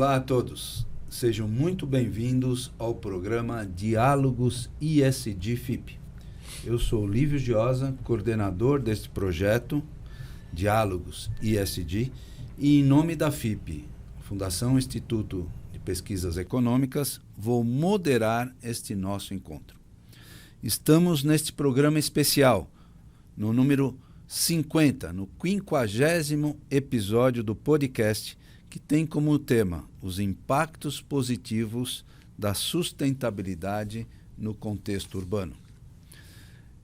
Olá a todos, sejam muito bem-vindos ao programa Diálogos ISD FIP. Eu sou Lívio Giosa, coordenador deste projeto, Diálogos ISD, e em nome da FIP, Fundação Instituto de Pesquisas Econômicas, vou moderar este nosso encontro. Estamos neste programa especial, no número 50, no 50º episódio do podcast, que tem como tema os impactos positivos da sustentabilidade no contexto urbano.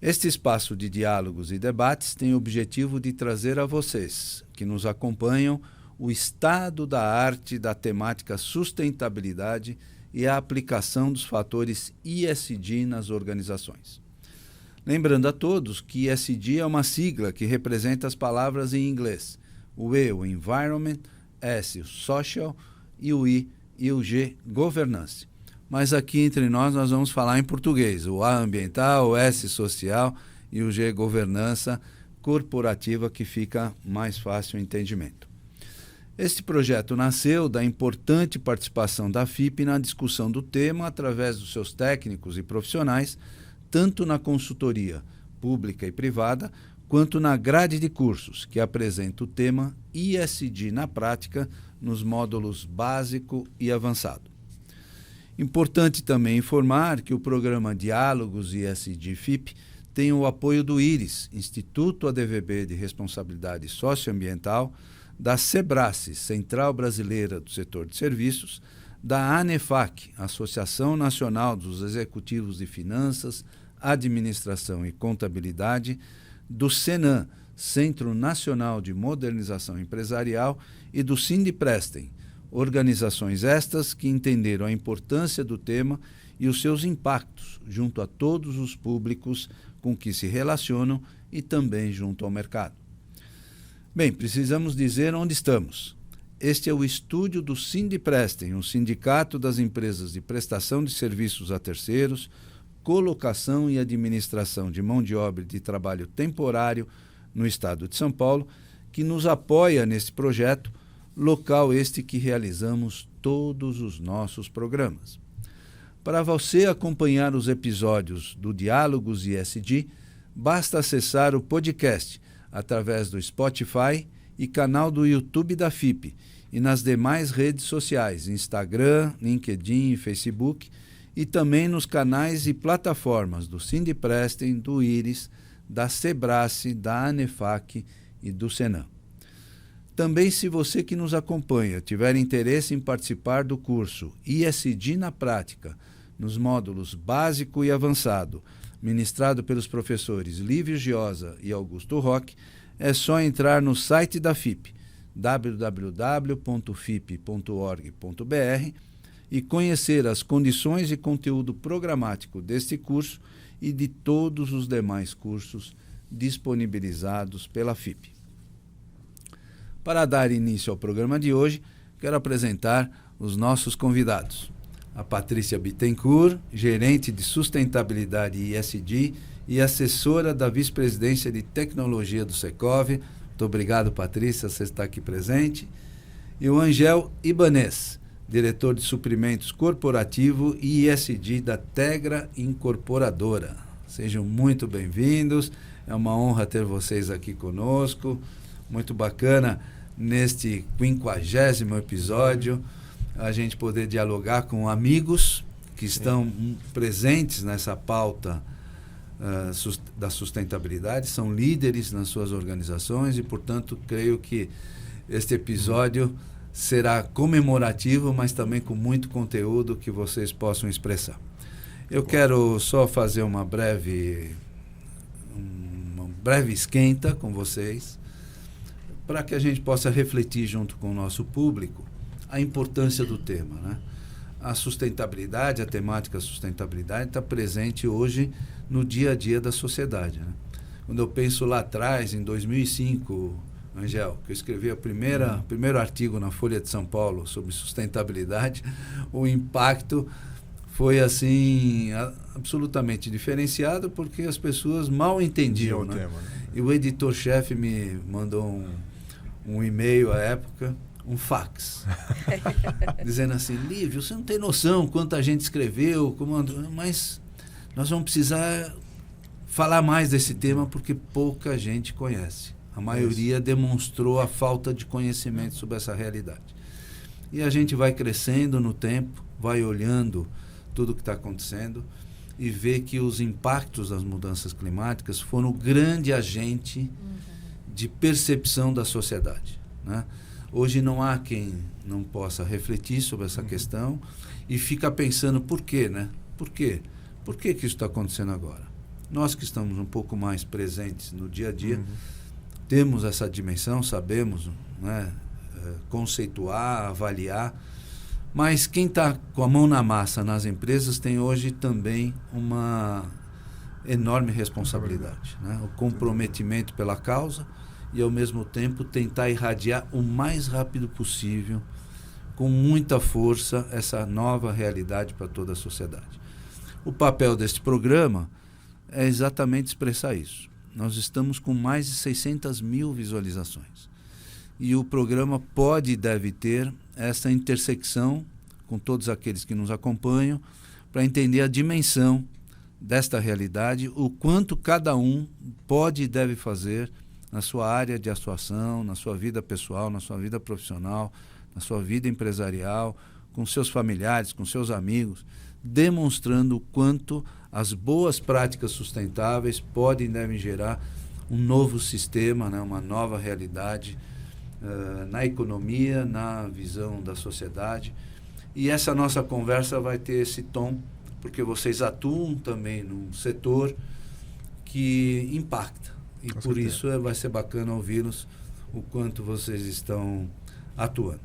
Este espaço de diálogos e debates tem o objetivo de trazer a vocês, que nos acompanham, o estado da arte da temática sustentabilidade e a aplicação dos fatores ISD nas organizações. Lembrando a todos que ISD é uma sigla que representa as palavras em inglês, o E, o Environment, S, o Social, e o I e o G, Governance. Mas aqui entre nós vamos falar em português, o A ambiental, o S social e o G governança corporativa, que fica mais fácil o entendimento. Este projeto nasceu da importante participação da FIP na discussão do tema através dos seus técnicos e profissionais, tanto na consultoria pública e privada, quanto na grade de cursos, que apresenta o tema ISD na prática nos módulos básico e avançado. Importante também informar que o programa Diálogos ISD FIP tem o apoio do IRIS, Instituto ADVB de Responsabilidade Socioambiental, da SEBRASE, Central Brasileira do Setor de Serviços, da ANEFAC, Associação Nacional dos Executivos de Finanças, Administração e Contabilidade, do Senan, Centro Nacional de Modernização Empresarial, e do Sindiprestem, organizações estas que entenderam a importância do tema e os seus impactos junto a todos os públicos com que se relacionam e também junto ao mercado. Bem, precisamos dizer onde estamos. Este é o estúdio do Sindiprestem, um sindicato das empresas de prestação de serviços a terceiros, colocação e administração de mão de obra de trabalho temporário no estado de São Paulo, que nos apoia neste projeto, local este que realizamos todos os nossos programas. Para você acompanhar os episódios do Diálogos ISD, basta acessar o podcast através do Spotify e canal do YouTube da FIP e nas demais redes sociais, Instagram, LinkedIn e Facebook, e também nos canais e plataformas do Sindiprestem, do IRIS, da SEBRASE, da ANEFAC e do Senan. Também, se você que nos acompanha tiver interesse em participar do curso ISD na Prática, nos módulos básico e avançado, ministrado pelos professores Lívio Giosa e Augusto Roque, é só entrar no site da FIP, www.fip.org.br, e conhecer as condições e conteúdo programático deste curso e de todos os demais cursos disponibilizados pela FIP. Para dar início ao programa de hoje, quero apresentar os nossos convidados. A Patrícia Bittencourt, gerente de sustentabilidade ISD e assessora da vice-presidência de tecnologia do Secov. Muito obrigado, Patrícia, você está aqui presente. E o Angel Ibanez, diretor de suprimentos corporativo e ISD da Tegra Incorporadora. Sejam muito bem-vindos, é uma honra ter vocês aqui conosco, muito bacana neste 50º episódio, a gente poder dialogar com amigos que estão presentes nessa pauta da sustentabilidade, são líderes nas suas organizações e, portanto, creio que este episódio será comemorativo, mas também com muito conteúdo que vocês possam expressar. Eu quero só fazer uma breve esquenta com vocês, para que a gente possa refletir junto com o nosso público a importância do tema, né? A sustentabilidade, a temática sustentabilidade está presente hoje no dia a dia da sociedade, né? Quando eu penso lá atrás, em 2005, Angel, que eu escrevi primeiro artigo na Folha de São Paulo sobre sustentabilidade, o impacto foi assim absolutamente diferenciado, porque as pessoas mal entendiam, né? Tema, né? E o editor-chefe me mandou um e-mail à época, um fax, dizendo assim, Lívio, você não tem noção quanta gente escreveu, mas nós vamos precisar falar mais desse tema porque pouca gente conhece. A maioria demonstrou a falta de conhecimento sobre essa realidade. E a gente vai crescendo no tempo, vai olhando tudo o que está acontecendo e vê que os impactos das mudanças climáticas foram o grande agente de percepção da sociedade, né? Hoje não há quem não possa refletir sobre essa questão e fica pensando por quê, né? Por quê? Por que isso está acontecendo agora? Nós que estamos um pouco mais presentes no dia a dia, temos essa dimensão, sabemos, né, conceituar, avaliar, mas quem está com a mão na massa nas empresas tem hoje também uma enorme responsabilidade, né? O comprometimento pela causa e, ao mesmo tempo, tentar irradiar o mais rápido possível, com muita força, essa nova realidade para toda a sociedade. O papel deste programa é exatamente expressar isso. Nós estamos com mais de 600 mil visualizações. E o programa pode e deve ter essa intersecção com todos aqueles que nos acompanham para entender a dimensão desta realidade, o quanto cada um pode e deve fazer na sua área de atuação, na sua vida pessoal, na sua vida profissional, na sua vida empresarial, com seus familiares, com seus amigos, demonstrando o quanto as boas práticas sustentáveis podem e devem gerar um novo sistema, né, uma nova realidade na economia, na visão da sociedade. E essa nossa conversa vai ter esse tom, porque vocês atuam também num setor que impacta. E por isso vai ser bacana ouvi-los o quanto vocês estão atuando.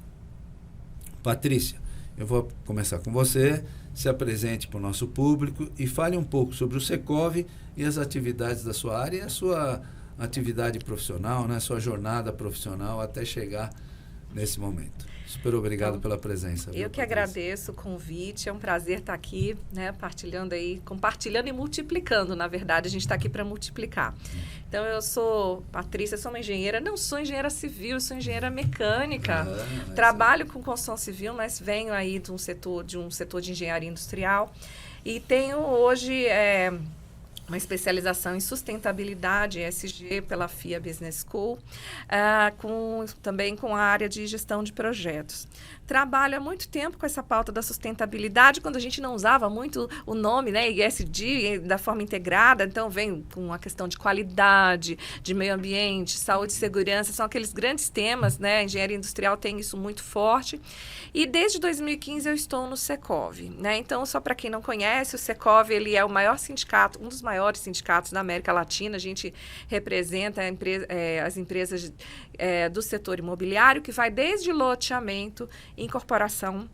Patrícia, eu vou começar com você, se apresente para o nosso público e fale um pouco sobre o Secov e as atividades da sua área e a sua atividade profissional, né, a sua jornada profissional até chegar nesse momento. Super obrigado pela presença. Eu que agradeço o convite, é um prazer estar aqui, né, compartilhando e multiplicando, na verdade, a gente está aqui para multiplicar. Então, eu sou Patrícia, sou uma engenheira, não sou engenheira civil, sou engenheira mecânica, trabalho com construção civil, mas venho aí de um setor de engenharia industrial e tenho hoje uma especialização em sustentabilidade, ESG, pela FIA Business School, também com a área de gestão de projetos. Trabalho há muito tempo com essa pauta da sustentabilidade, quando a gente não usava muito o nome, né, ESG, da forma integrada, então vem com a questão de qualidade, de meio ambiente, saúde e segurança, são aqueles grandes temas, né, a engenharia industrial tem isso muito forte. E desde 2015 eu estou no Secov, né, então só para quem não conhece, o Secov, ele é o maior sindicato, um dos maiores sindicatos da América Latina, a gente representa as empresas do setor imobiliário, que vai desde loteamento, incorporação,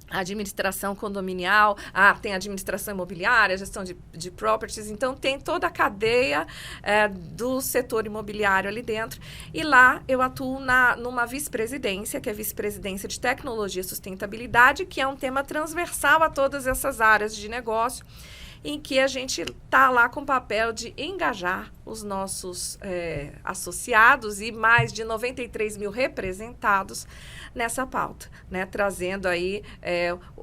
administração condominial, tem administração imobiliária, gestão de properties, então tem toda a cadeia do setor imobiliário ali dentro. E lá eu atuo numa vice-presidência, que é a vice-presidência de tecnologia e sustentabilidade, que é um tema transversal a todas essas áreas de negócio, em que a gente está lá com o papel de engajar os nossos associados e mais de 93 mil representados nessa pauta, né? Trazendo aí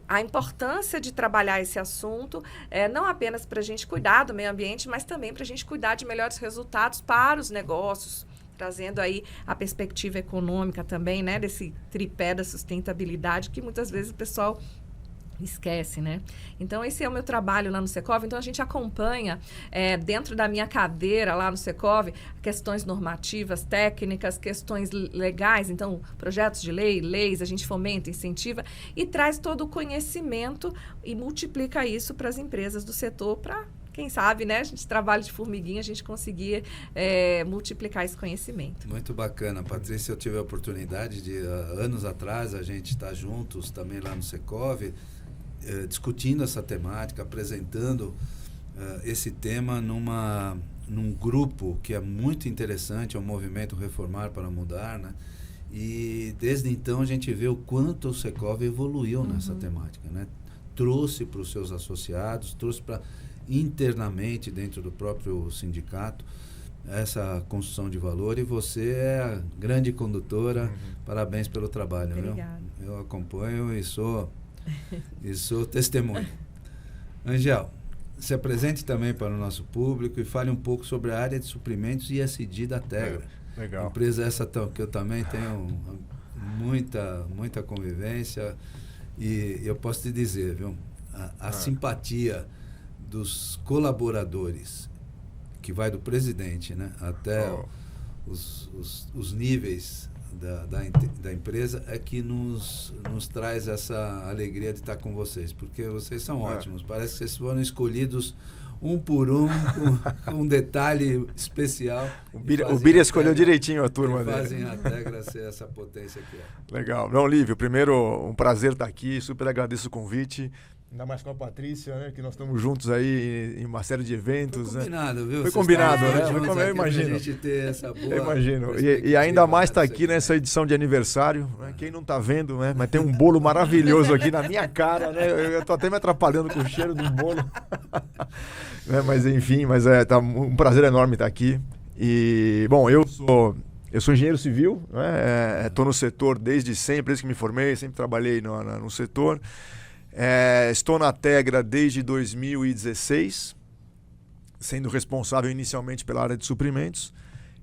a importância de trabalhar esse assunto, não apenas para a gente cuidar do meio ambiente, mas também para a gente cuidar de melhores resultados para os negócios, trazendo aí a perspectiva econômica também, né? Desse tripé da sustentabilidade que muitas vezes o pessoal esquece, né? Então, esse é o meu trabalho lá no Secov. Então, a gente acompanha, dentro da minha cadeira lá no Secov, questões normativas, técnicas, questões legais. Então, projetos de lei, leis, a gente fomenta, incentiva e traz todo o conhecimento e multiplica isso para as empresas do setor para, quem sabe, né? A gente trabalha de formiguinha, a gente conseguir multiplicar esse conhecimento. Muito bacana, Patrícia. Eu tive a oportunidade de, anos atrás, a gente estar juntos também lá no Secov, discutindo essa temática, apresentando esse tema num grupo que é muito interessante, é o movimento Reformar para Mudar, né? E desde então a gente vê o quanto o Secov evoluiu nessa temática, né? Trouxe para os seus associados, trouxe para internamente dentro do próprio sindicato essa construção de valor, e você é a grande condutora. Parabéns pelo trabalho. Obrigada. Eu acompanho e sou testemunho. Angel, se apresente também para o nosso público e fale um pouco sobre a área de suprimentos e ESG da Tegra. Legal. Empresa essa que eu também tenho muita convivência, e eu posso te dizer, viu, a simpatia dos colaboradores, que vai do presidente, né, até os níveis da empresa, é que nos traz essa alegria de estar com vocês, porque vocês são ótimos. Parece que vocês foram escolhidos um por um, com um detalhe especial. O Bira escolheu direitinho a turma dele. Fazem a Tegra ser essa potência que é. Legal. Não, Lívio, primeiro, um prazer estar aqui, super agradeço o convite. Ainda mais com a Patrícia, né? Que nós estamos juntos aí em uma série de eventos. Foi combinado, viu? Foi combinado, né? Foi como eu imagino. A gente ter essa boa, eu imagino. E ainda mais está aqui nessa edição de aniversário. Né? Quem não está vendo, né? Mas tem um bolo maravilhoso aqui na minha cara, né? Eu estou até me atrapalhando com o cheiro do bolo. Né? Mas enfim, tá um prazer enorme estar aqui. E, bom, eu sou engenheiro civil, né? Estou no setor desde sempre, desde que me formei, sempre trabalhei no setor. Estou na Tegra desde 2016, sendo responsável inicialmente pela área de suprimentos,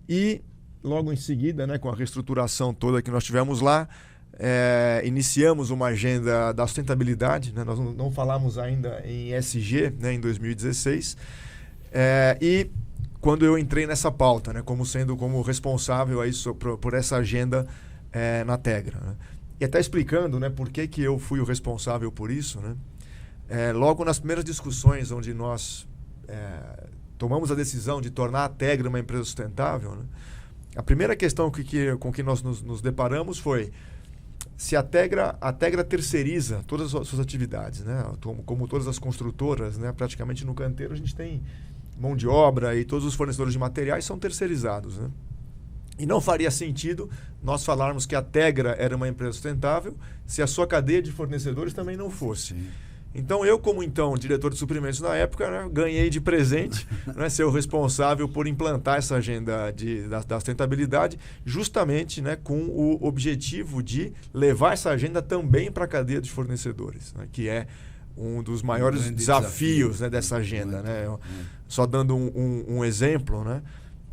e logo em seguida, né, com a reestruturação toda que nós tivemos lá, iniciamos uma agenda da sustentabilidade, né? Nós não falamos ainda em ESG, né, em 2016, e quando eu entrei nessa pauta, né, como responsável aí por essa agenda na Tegra, né? E até explicando, né, por que eu fui o responsável por isso, né? Logo nas primeiras discussões onde nós tomamos a decisão de tornar a Tegra uma empresa sustentável, né, a primeira questão com que nós nos deparamos foi se a Tegra terceiriza todas as suas atividades, né? Como todas as construtoras, né, praticamente no canteiro a gente tem mão de obra e todos os fornecedores de materiais são terceirizados, né? E não faria sentido nós falarmos que a Tegra era uma empresa sustentável se a sua cadeia de fornecedores também não fosse. Sim. Então, eu, como diretor de suprimentos na época, né, ganhei de presente né, ser o responsável por implantar essa agenda da sustentabilidade, justamente, né, com o objetivo de levar essa agenda também para a cadeia de fornecedores, né, que é um dos maiores desafios, né, dessa agenda. Né? Só dando um exemplo, né?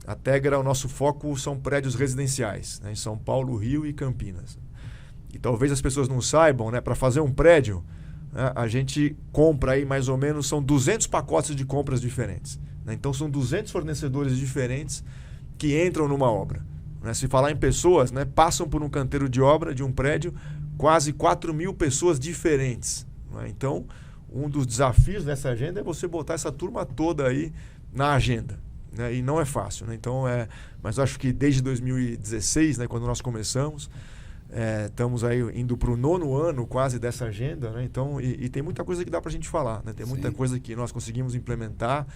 A Tegra, o nosso foco são prédios residenciais, né, em São Paulo, Rio e Campinas. E talvez as pessoas não saibam, né, para fazer um prédio, né, a gente compra aí mais ou menos, são 200 pacotes de compras diferentes. Né? Então são 200 fornecedores diferentes que entram numa obra. Né? Se falar em pessoas, né, passam por um canteiro de obra de um prédio quase 4.000 pessoas diferentes. Né? Então, um dos desafios dessa agenda é você botar essa turma toda aí na agenda. Né? E não é fácil, né? Então, mas eu acho que desde 2016, né, quando nós começamos, estamos aí indo para o 9º ano quase dessa agenda, né? Então, e tem muita coisa que dá para a gente falar, né? Tem muita coisa que nós conseguimos implementar,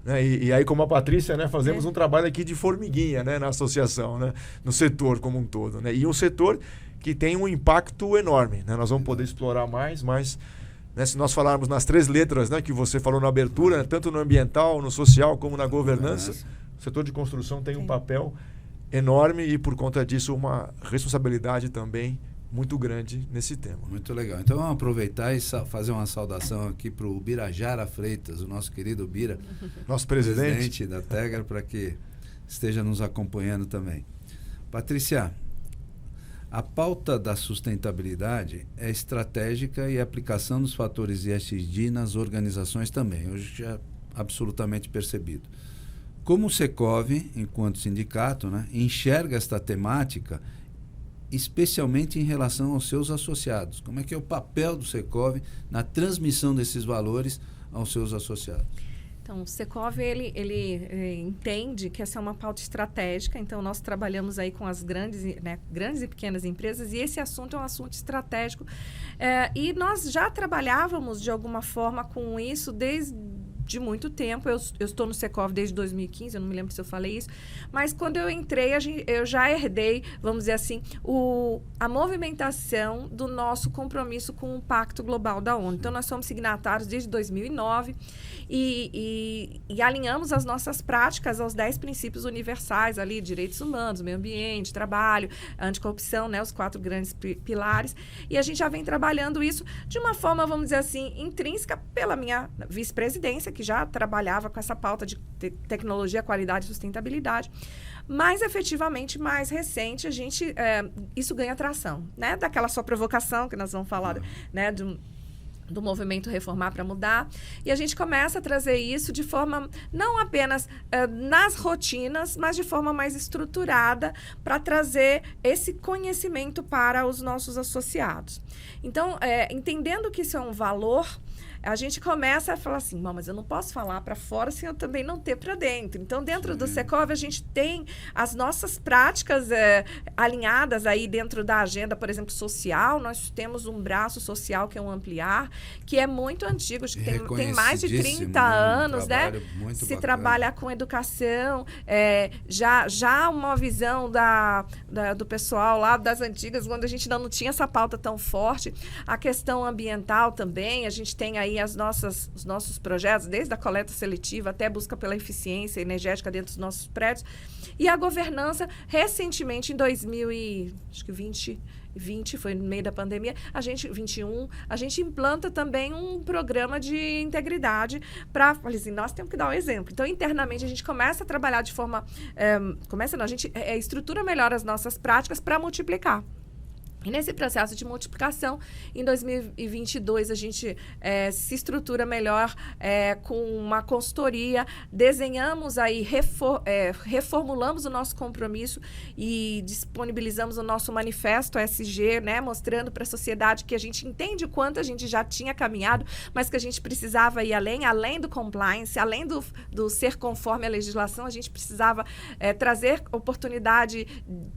né? E aí, como a Patrícia, né, fazemos um trabalho aqui de formiguinha, né, na associação, né, no setor como um todo, né? E um setor que tem um impacto enorme, né? Nós vamos poder explorar mais, mas né, se nós falarmos nas 3 letras, né, que você falou na abertura, né, tanto no ambiental, no social, como na governança, o setor de construção tem um papel enorme e, por conta disso, uma responsabilidade também muito grande nesse tema. Muito legal. Então, vamos aproveitar e fazer uma saudação aqui para o Birajara Freitas, o nosso querido Bira, nosso presidente da Tegra, para que esteja nos acompanhando também. Patrícia, a pauta da sustentabilidade é estratégica e a aplicação dos fatores ESG nas organizações também. Hoje já é absolutamente percebido. Como o Secov, enquanto sindicato, né, enxerga esta temática, especialmente em relação aos seus associados? Como é que é o papel do Secov na transmissão desses valores aos seus associados? Então, o Secov, ele entende que essa é uma pauta estratégica, então nós trabalhamos aí com as grandes e pequenas empresas, e esse assunto é um assunto estratégico. E nós já trabalhávamos, de alguma forma, com isso desde de muito tempo. Eu estou no Secov desde 2015, eu não me lembro se eu falei isso. Mas quando eu entrei, eu já herdei, vamos dizer assim, a movimentação do nosso compromisso com o Pacto Global da ONU. Então, nós somos signatários desde 2009 e alinhamos as nossas práticas aos 10 princípios universais ali, direitos humanos, meio ambiente, trabalho, anticorrupção, né, os 4 grandes pilares. E a gente já vem trabalhando isso de uma forma, vamos dizer assim, intrínseca pela minha vice-presidência, que já trabalhava com essa pauta de tecnologia, qualidade e sustentabilidade. Mas, efetivamente, mais recente, isso ganha tração, né? Daquela sua provocação que nós vamos falar, né? Do movimento Reformar para Mudar. E a gente começa a trazer isso de forma, não apenas nas rotinas, mas de forma mais estruturada para trazer esse conhecimento para os nossos associados. Então, entendendo que isso é um valor, a gente começa a falar assim, mas eu não posso falar para fora sem eu também não ter para dentro. Então, dentro do Secov, a gente tem as nossas práticas alinhadas aí dentro da agenda, por exemplo, social. Nós temos um braço social, que é o Ampliar, que é muito antigo, acho que tem mais de 30 anos, né? Se trabalha com educação, já uma visão do pessoal lá das antigas, quando a gente não tinha essa pauta tão forte. A questão ambiental também, a gente tem aí os nossos projetos, desde a coleta seletiva até a busca pela eficiência energética dentro dos nossos prédios. E a governança, recentemente, em 2020, foi no meio da pandemia, 21, a gente implanta também um programa de integridade para, assim, nós temos que dar um exemplo. Então, internamente, a gente começa a trabalhar de forma... a gente estrutura melhor as nossas práticas para multiplicar. E nesse processo de multiplicação, em 2022, a gente se estrutura melhor com uma consultoria, desenhamos aí, reformulamos o nosso compromisso e disponibilizamos o nosso manifesto ESG, né, mostrando para a sociedade que a gente entende o quanto a gente já tinha caminhado, mas que a gente precisava ir além do compliance, além do ser conforme a legislação, a gente precisava trazer oportunidade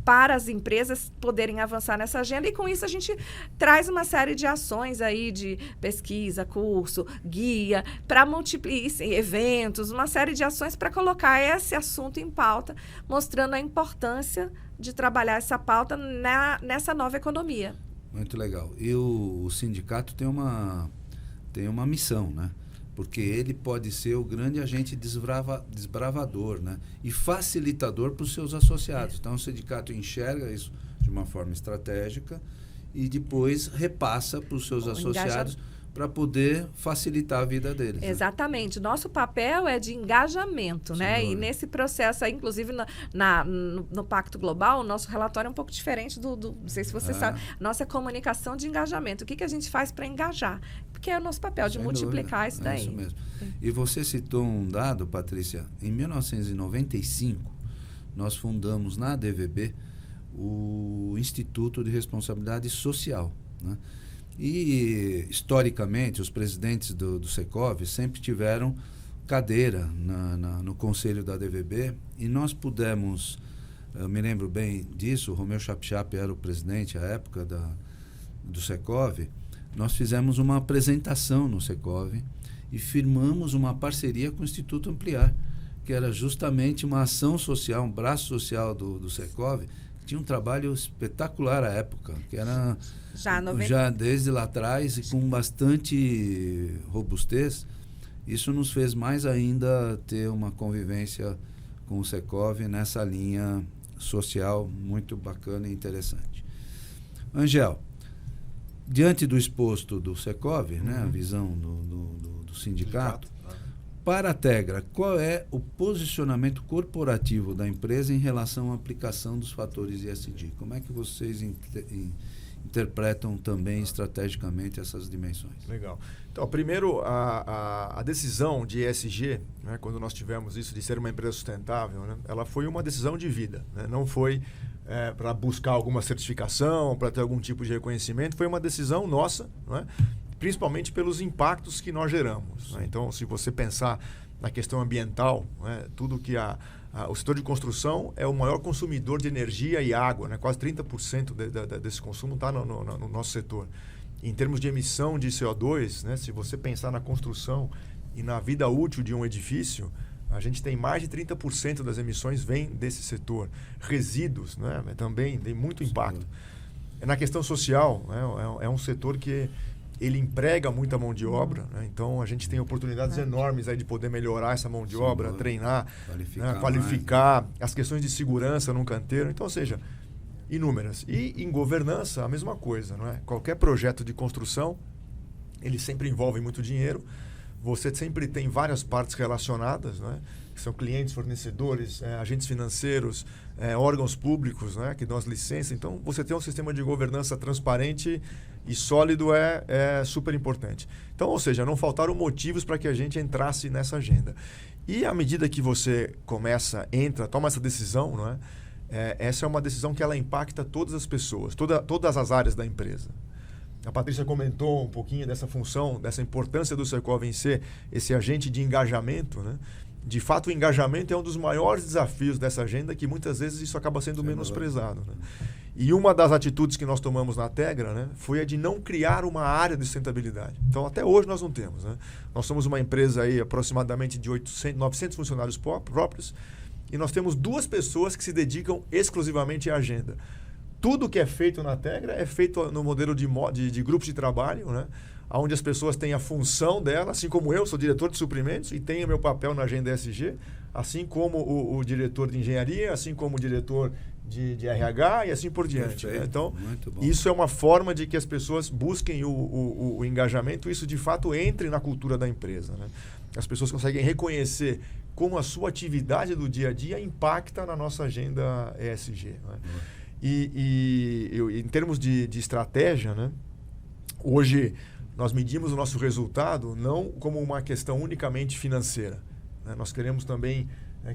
para as empresas poderem avançar nessa agenda. E com isso a gente traz uma série de ações aí de pesquisa, curso, guia, para multiplicar eventos, uma série de ações para colocar esse assunto em pauta, mostrando a importância de trabalhar essa pauta nessa nova economia. Muito legal. E o sindicato tem uma missão, né? Porque ele pode ser o grande agente desbravador, né? E facilitador para os seus associados. Então, o sindicato enxerga isso de uma forma estratégica e depois repassa para os seus associados para poder facilitar a vida deles. Exatamente. Né? Nosso papel é de engajamento, né? E nesse processo aí, inclusive no Pacto Global, o nosso relatório é um pouco diferente não sei se você sabe, nossa comunicação de engajamento. O que a gente faz para engajar? Porque é o nosso papel de multiplicar isso daí. É isso mesmo. E você citou um dado, Patrícia. Em 1995, nós fundamos na ADVB o Instituto de Responsabilidade Social, né? E, historicamente, os presidentes do Secov sempre tiveram cadeira no conselho da ADVB e nós pudemos, eu me lembro bem disso, o Romeu Chapchap era o presidente à época do Secov, nós fizemos uma apresentação no Secov e firmamos uma parceria com o Instituto Ampliar, que era justamente uma ação social, um braço social do Secov, que tinha um trabalho espetacular à época, que era já desde lá atrás e com bastante robustez. Isso nos fez mais ainda ter uma convivência com o Secov nessa linha social muito bacana e interessante. Angel, diante do exposto do Secov, né, a visão do sindicato, para a Tegra, qual é o posicionamento corporativo da empresa em relação à aplicação dos fatores ESG? Como é que vocês interpretam também estrategicamente essas dimensões? Legal. Então, primeiro, a decisão de ESG, né, quando nós tivemos isso de ser uma empresa sustentável, né, ela foi uma decisão de vida, né, não foi para buscar alguma certificação, para ter algum tipo de reconhecimento, foi uma decisão nossa, né, principalmente pelos impactos que nós geramos. Né? Então, se você pensar na questão ambiental, né, tudo que o setor de construção é o maior consumidor de energia e água, né? Quase 30% desse consumo está no nosso setor. Em termos de emissão de CO2, né, se você pensar na construção, e na vida útil de um edifício, a gente tem mais de 30% das emissões vem desse setor. Resíduos, né, também tem muito impacto. Na questão social, né, é um setor que ele emprega muita mão de obra, né? Então a gente tem oportunidades enormes aí de poder melhorar essa mão de obra, treinar, qualificar as questões de segurança num canteiro. Então, ou seja, inúmeras. E em governança, a mesma coisa, não é? Qualquer projeto de construção, ele sempre envolve muito dinheiro. Você sempre tem várias partes relacionadas, né? Que são clientes, fornecedores, agentes financeiros, órgãos públicos, né? Que dão as licenças. Então, você ter um sistema de governança transparente e sólido é super importante. Então, ou seja, não faltaram motivos para que a gente entrasse nessa agenda. E à medida que você toma essa decisão, não é? Essa é uma decisão que ela impacta todas as pessoas, todas as áreas da empresa. A Patrícia comentou um pouquinho dessa função, dessa importância do Secov em ser esse agente de engajamento, né? De fato, o engajamento é um dos maiores desafios dessa agenda, que muitas vezes isso acaba sendo menosprezado, né? E uma das atitudes que nós tomamos na Tegra, né, foi a de não criar uma área de sustentabilidade. Então, até hoje nós não temos, né? Nós somos uma empresa aí aproximadamente de 900 funcionários próprios, e nós temos 2 pessoas que se dedicam exclusivamente à agenda. Tudo que é feito na Tegra é feito no modelo de grupos de trabalho, né? Onde as pessoas têm a função dela, assim como eu sou diretor de suprimentos e tenho meu papel na agenda ESG, assim como o diretor de engenharia, assim como o diretor de RH e assim por diante. Né? Então, isso é uma forma de que as pessoas busquem o engajamento, isso de fato entre na cultura da empresa. Né? As pessoas conseguem reconhecer como a sua atividade do dia a dia impacta na nossa agenda ESG. Né? E em termos de estratégia, né? Hoje nós medimos o nosso resultado não como uma questão unicamente financeira. Né? Nós queremos também,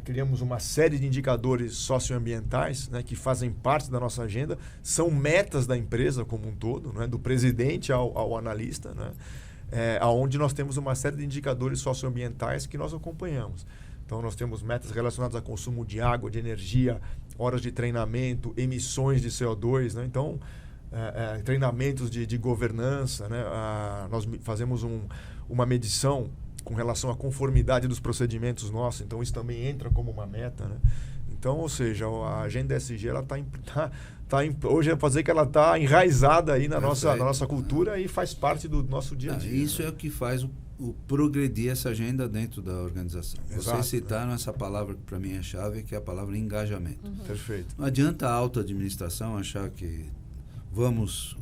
criamos uma série de indicadores socioambientais, né, que fazem parte da nossa agenda, são metas da empresa como um todo, né, do presidente ao analista, né, onde nós temos uma série de indicadores socioambientais que nós acompanhamos. Então, nós temos metas relacionadas a consumo de água, de energia, horas de treinamento, emissões de CO2. Né? Então, treinamentos de governança. Né? Nós fazemos uma medição com relação à conformidade dos procedimentos nossos. Então, isso também entra como uma meta. Né? Então, ou seja, a agenda ESG, ela hoje é fazer que ela está enraizada aí na nossa cultura e faz parte do nosso dia a dia. Isso é o que faz o progredir essa agenda dentro da organização. Exato, vocês citaram essa palavra que para mim é chave, que é a palavra engajamento. Perfeito. Não adianta a alta administração achar que vamos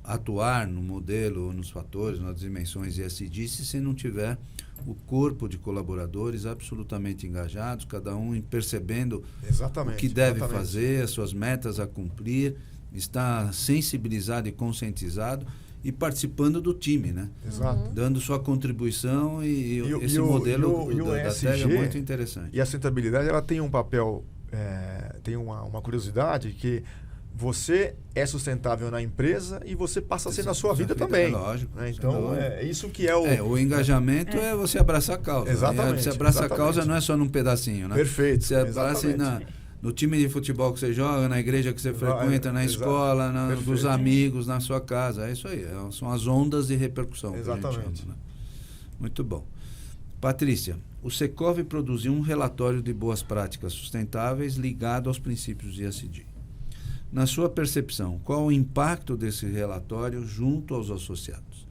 atuar no modelo, nos fatores, nas dimensões ESG, se não tiver o corpo de colaboradores absolutamente engajados, cada um percebendo o que deve fazer, as suas metas a cumprir, está sensibilizado e conscientizado e participando do time, né? Exato. Dando sua contribuição e esse modelo da ESG, Tegra é muito interessante. E a sustentabilidade, ela tem um papel, tem uma curiosidade que você é sustentável na empresa e você passa a ser na sua vida também. Lógico. Né? Então, isso que é o... o engajamento é você abraçar a causa. Exatamente. Você abraça a causa não é só num pedacinho, né? Perfeito. Você abraça no time de futebol que você joga, na igreja que você frequenta, na escola, dos amigos, na sua casa. É isso aí. São as ondas de repercussão. Exatamente. Chama, né? Muito bom. Patrícia, o Secov produziu um relatório de boas práticas sustentáveis ligado aos princípios de ESG. Na sua percepção, qual o impacto desse relatório junto aos associados?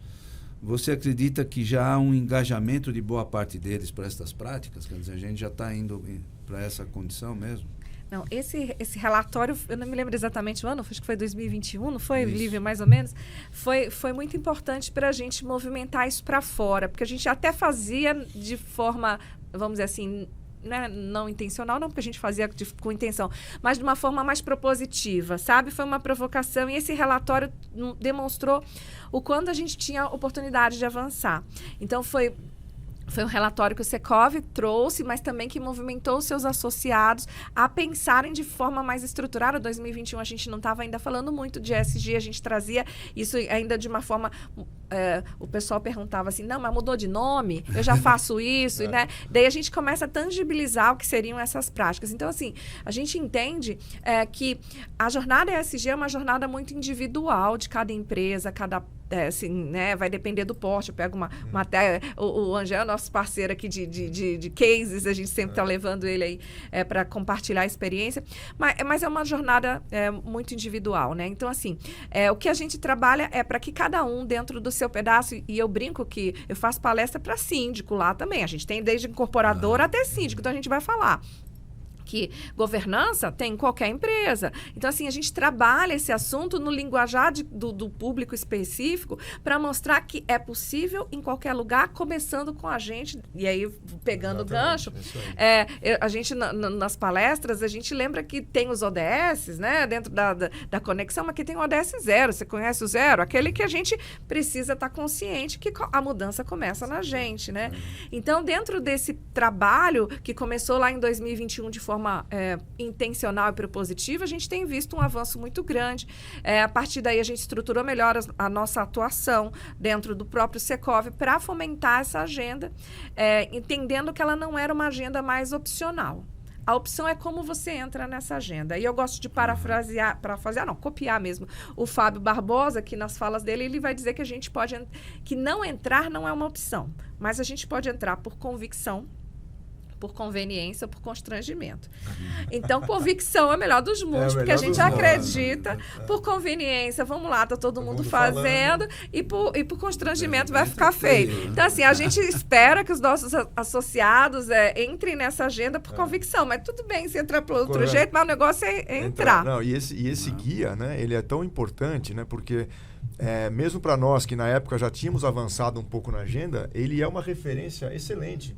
Você acredita que já há um engajamento de boa parte deles para estas práticas? Quer dizer, a gente já está indo para essa condição mesmo? Não, esse relatório, eu não me lembro exatamente o ano, acho que foi 2021, não foi, Isso. Lívia, mais ou menos? Foi muito importante para a gente movimentar isso para fora, porque a gente até fazia de forma, vamos dizer assim, né, não intencional, não porque a gente fazia com intenção, mas de uma forma mais propositiva, sabe? Foi uma provocação e esse relatório demonstrou o quanto a gente tinha oportunidade de avançar. Então, foi um relatório que o Secov trouxe, mas também que movimentou os seus associados a pensarem de forma mais estruturada. Em 2021, a gente não estava ainda falando muito de ESG, a gente trazia isso ainda de uma forma... o pessoal perguntava assim, não, mas mudou de nome? Eu já faço isso, né? Daí a gente começa a tangibilizar o que seriam essas práticas. Então, assim, a gente entende que a jornada ESG é uma jornada muito individual de cada empresa, cada assim, né, vai depender do porte. Eu pego o Angel é nosso parceiro aqui de cases, a gente sempre está levando ele aí para compartilhar a experiência, mas é uma jornada muito individual, né? Então, assim, o que a gente trabalha é para que cada um, dentro do seu pedaço, e eu brinco que eu faço palestra para síndico lá também, a gente tem desde incorporador até síndico, então a gente vai falar que governança tem em qualquer empresa. Então, assim, a gente trabalha esse assunto no linguajar do público específico para mostrar que é possível em qualquer lugar, começando com a gente, e aí pegando o gancho. A gente, nas palestras, a gente lembra que tem os ODS, né, dentro da conexão, mas que tem o ODS 0. Você conhece o 0? Aquele que a gente precisa estar consciente que a mudança começa na gente, né? Então, dentro desse trabalho que começou lá em 2021 de forma intencional e propositiva, a gente tem visto um avanço muito grande. A partir daí, a gente estruturou melhor a nossa atuação dentro do próprio Secov para fomentar essa agenda, entendendo que ela não era uma agenda mais opcional. A opção é como você entra nessa agenda. E eu gosto de copiar mesmo o Fábio Barbosa, que nas falas dele, ele vai dizer que a gente pode... que não entrar não é uma opção, mas a gente pode entrar por convicção, por conveniência, por constrangimento. Então, convicção é o melhor dos mundos, porque a gente acredita, por conveniência, vamos lá, tá todo mundo fazendo, e por constrangimento vai ficar feio. Então, assim, a gente espera que os nossos associados entrem nessa agenda por convicção, mas tudo bem se entrar por outro jeito, mas o negócio é entrar. Não, e esse guia, né, ele é tão importante, né, porque mesmo para nós que na época já tínhamos avançado um pouco na agenda, ele é uma referência excelente,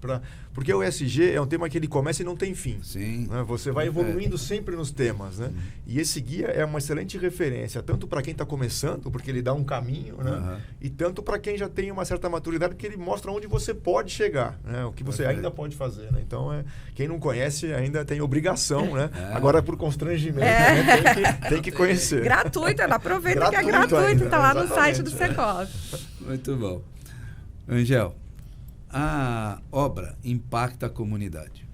porque o ESG é um tema que ele começa e não tem fim. Sim. Né? Você vai evoluindo sempre nos temas, né? E esse guia é uma excelente referência, tanto para quem está começando, porque ele dá um caminho, né? E tanto para quem já tem uma certa maturidade, porque ele mostra onde você pode chegar, né? O que você ainda pode fazer, né? Então, quem não conhece ainda tem obrigação, né? Agora, por constrangimento, né? tem que conhecer. Gratuito, aproveita que é gratuito, está lá no site do Secov. Muito bom. Angel, a obra impacta a comunidade.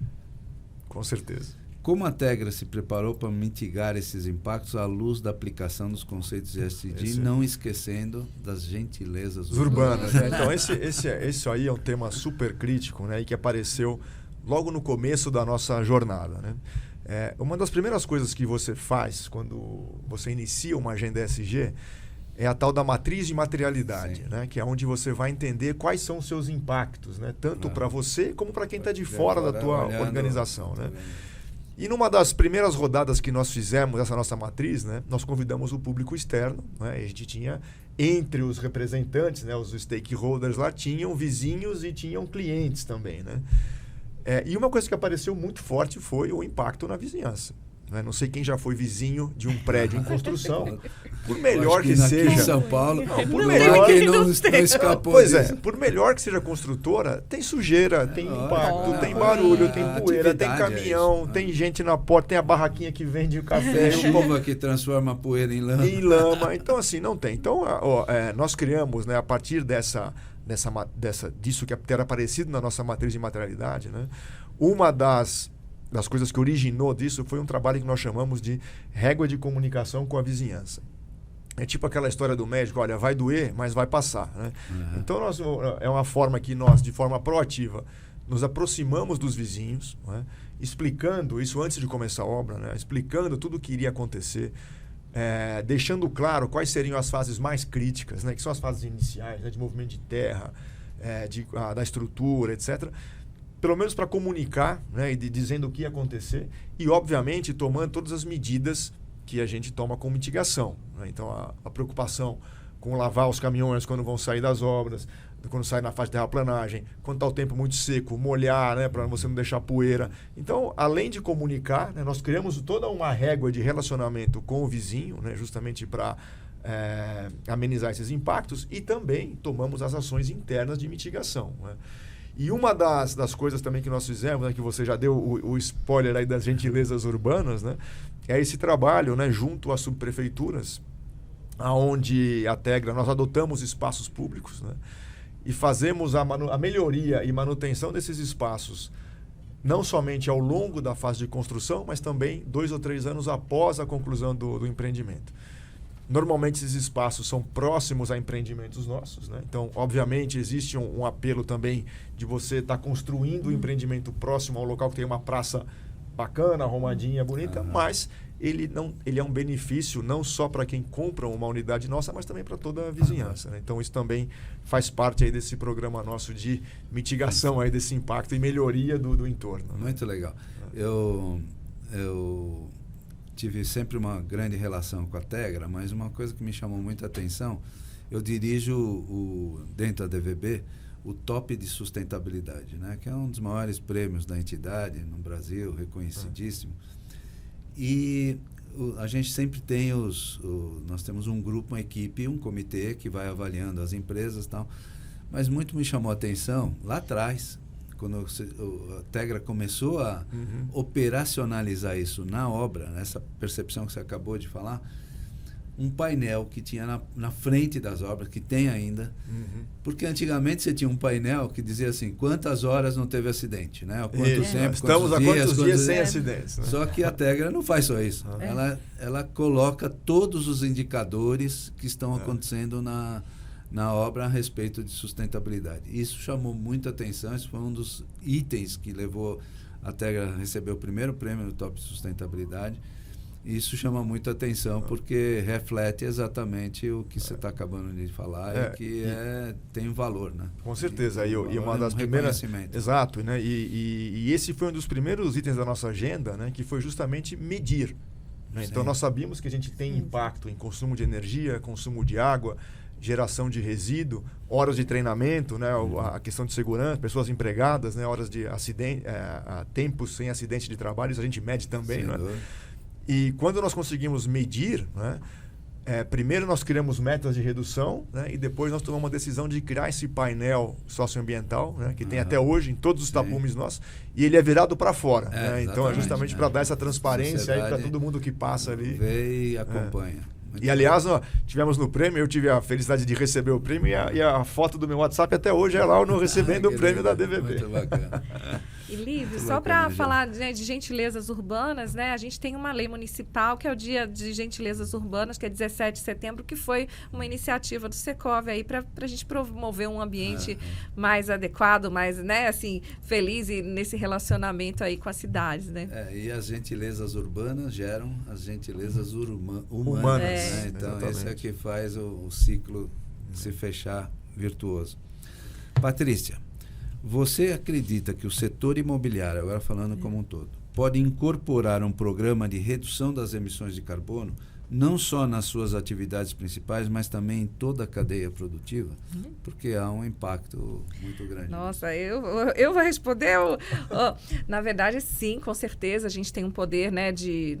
Com certeza. Como a Tegra se preparou para mitigar esses impactos à luz da aplicação dos conceitos de ESG, não esquecendo das gentilezas urbanas? Então, esse aí é um tema super crítico, né, e que apareceu logo no começo da nossa jornada, né? Uma das primeiras coisas que você faz quando você inicia uma agenda ESG é a tal da matriz de materialidade, né? Que é onde você vai entender quais são os seus impactos, né? Tanto para você como para quem está de fora da tua organização, né? E numa das primeiras rodadas que nós fizemos essa nossa matriz, né, nós convidamos o público externo, né? E a gente tinha, entre os representantes, né, os stakeholders lá, tinham vizinhos e tinham clientes também, né? E uma coisa que apareceu muito forte foi o impacto na vizinhança. Não sei quem já foi vizinho de um prédio em construção. Por melhor que seja... Aqui em São Paulo, por melhor quem não escapou Pois disso. por melhor que seja construtora, tem sujeira, tem impacto, tem barulho, tem poeira, tem caminhão, tem gente na porta, tem a barraquinha que vende o café. Tem chuva que transforma a poeira em lama. Então, assim, não tem. Então, nós criamos, né, a partir disso que ter aparecido na nossa matriz de materialidade, né, uma das coisas que originou disso foi um trabalho que nós chamamos de régua de comunicação com a vizinhança. É tipo aquela história do médico, olha, vai doer, mas vai passar, né? Então, é uma forma que nós, de forma proativa, nos aproximamos dos vizinhos, né? Explicando isso antes de começar a obra, né? Explicando tudo o que iria acontecer, deixando claro quais seriam as fases mais críticas, né? Que são as fases iniciais, né? De movimento de terra, da estrutura, etc., pelo menos para comunicar, né, e dizendo o que ia acontecer e, obviamente, tomando todas as medidas que a gente toma com mitigação, né? Então, a preocupação com lavar os caminhões quando vão sair das obras, quando sai na fase de terraplanagem, quando está o tempo muito seco, molhar, né, para você não deixar poeira. Então, além de comunicar, né, nós criamos toda uma régua de relacionamento com o vizinho, né, justamente para amenizar esses impactos, e também tomamos as ações internas de mitigação, né? E uma das coisas também que nós fizemos, né, que você já deu o spoiler aí das gentilezas urbanas, né, é esse trabalho, né, junto às subprefeituras, onde a Tegra, nós adotamos espaços públicos, né, e fazemos a melhoria e manutenção desses espaços, não somente ao longo da fase de construção, mas também 2 ou 3 anos após a conclusão do empreendimento. Normalmente esses espaços são próximos a empreendimentos nossos, né? Então, obviamente, existe um apelo também de você estar construindo um empreendimento próximo ao local que tem uma praça bacana, arrumadinha, bonita, mas ele é um benefício não só para quem compra uma unidade nossa, mas também para toda a vizinhança, né? Então, isso também faz parte aí desse programa nosso de mitigação aí desse impacto e melhoria do entorno, né? Muito legal. Eu tive sempre uma grande relação com a Tegra, mas uma coisa que me chamou muita atenção, eu dirijo dentro da DVB o top de sustentabilidade, né? Que é um dos maiores prêmios da entidade no Brasil, reconhecidíssimo. E a gente sempre tem nós temos um grupo, uma equipe, um comitê que vai avaliando as empresas e tal, mas muito me chamou a atenção lá atrás, quando a Tegra começou a operacionalizar isso na obra, essa percepção que você acabou de falar, um painel que tinha na frente das obras, que tem ainda, porque antigamente você tinha um painel que dizia assim, quantas horas não teve acidente, né? Quanto tempo, estamos há quantos dias sem acidentes, né? Só que a Tegra não faz só isso. Ela coloca todos os indicadores que estão acontecendo na obra a respeito de sustentabilidade. Isso chamou muita atenção, isso foi um dos itens que levou a Tegra a receber o primeiro prêmio no Top de Sustentabilidade. Isso chama muita atenção porque reflete exatamente o que você está acabando de falar que tem um valor, né? Com certeza. E uma das primeiras... Exato. Né? E esse foi um dos primeiros itens da nossa agenda, né? Que foi justamente medir. Né? Então, nós sabíamos que a gente tem impacto em consumo de energia, consumo de água, geração de resíduo, horas de treinamento, né? A questão de segurança, pessoas empregadas, né? Horas de acidente, tempos sem acidente de trabalho, isso a gente mede também. Né? E quando nós conseguimos medir, né? Primeiro nós criamos metas de redução, né? E depois nós tomamos uma decisão de criar esse painel socioambiental, né? Que tem até hoje em todos os tapumes nossos, e ele é virado para fora. Né? Então é justamente para dar essa transparência aí para todo mundo que passa ali. Vê e acompanha. E, aliás, nós tivemos no prêmio, eu tive a felicidade de receber o prêmio e a foto do meu WhatsApp até hoje é lá no recebendo o prêmio da DVB. Muito bacana. E, Lívio, só para falar de gentilezas urbanas, né? A gente tem uma lei municipal, que é o Dia de Gentilezas Urbanas, que é 17 de setembro, que foi uma iniciativa do Secov aí para a gente promover um ambiente mais adequado, mais, né, assim, feliz e nesse relacionamento aí com as cidades, né? E as gentilezas urbanas geram as gentilezas humanas. Né? Então, exatamente. esse é que faz o ciclo se fechar virtuoso. Patrícia, você acredita que o setor imobiliário, agora falando como um todo, pode incorporar um programa de redução das emissões de carbono, não só nas suas atividades principais, mas também em toda a cadeia produtiva? Porque há um impacto muito grande. Nossa, eu vou responder. Na verdade, sim, com certeza. A gente tem um poder, né, de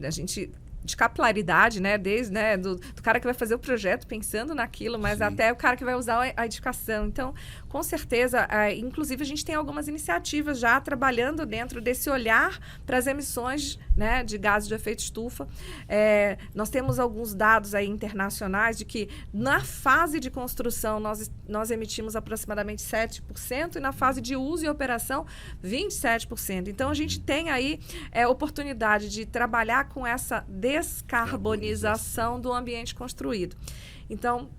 capilaridade, né, desde, né, do cara que vai fazer o projeto pensando naquilo, mas até o cara que vai usar a edificação. Então, com certeza, inclusive a gente tem algumas iniciativas já trabalhando dentro desse olhar para as emissões, né, de gases de efeito estufa. Nós temos alguns dados aí internacionais de que na fase de construção nós emitimos aproximadamente 7% e na fase de uso e operação 27%. Então, a gente tem aí oportunidade de trabalhar com essa descarbonização do ambiente construído. Então,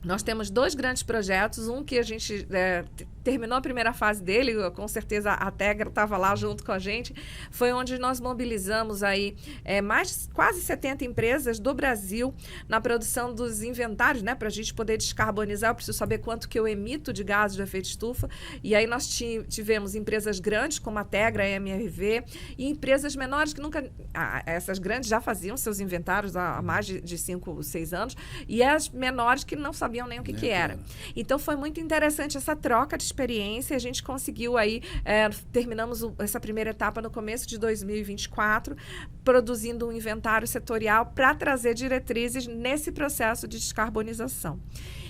nós temos 2 grandes projetos, um que a gente terminou a primeira fase dele, com certeza a Tegra estava lá junto com a gente, foi onde nós mobilizamos aí quase 70 empresas do Brasil na produção dos inventários, né, para a gente poder descarbonizar. Eu preciso saber quanto que eu emito de gases de efeito estufa, e aí nós tivemos empresas grandes como a Tegra, a MRV, e empresas menores que nunca... essas grandes já faziam seus inventários há mais de 5, 6 anos, e as menores que não sabiam nem o que era. Então, foi muito interessante essa troca de experiência. A gente conseguiu aí, terminamos essa primeira etapa no começo de 2024, produzindo um inventário setorial para trazer diretrizes nesse processo de descarbonização.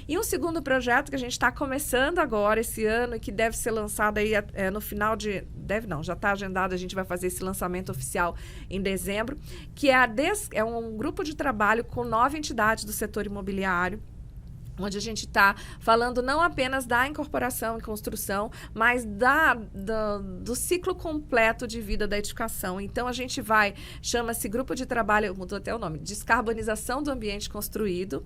E um segundo projeto que a gente está começando agora esse ano e que deve ser lançado aí no final de... já está agendado, a gente vai fazer esse lançamento oficial em dezembro, que é um grupo de trabalho com 9 entidades do setor imobiliário, onde a gente está falando não apenas da incorporação e construção, mas do ciclo completo de vida da edificação. Então, a gente chama-se Grupo de Trabalho, mudou até o nome, Descarbonização do Ambiente Construído,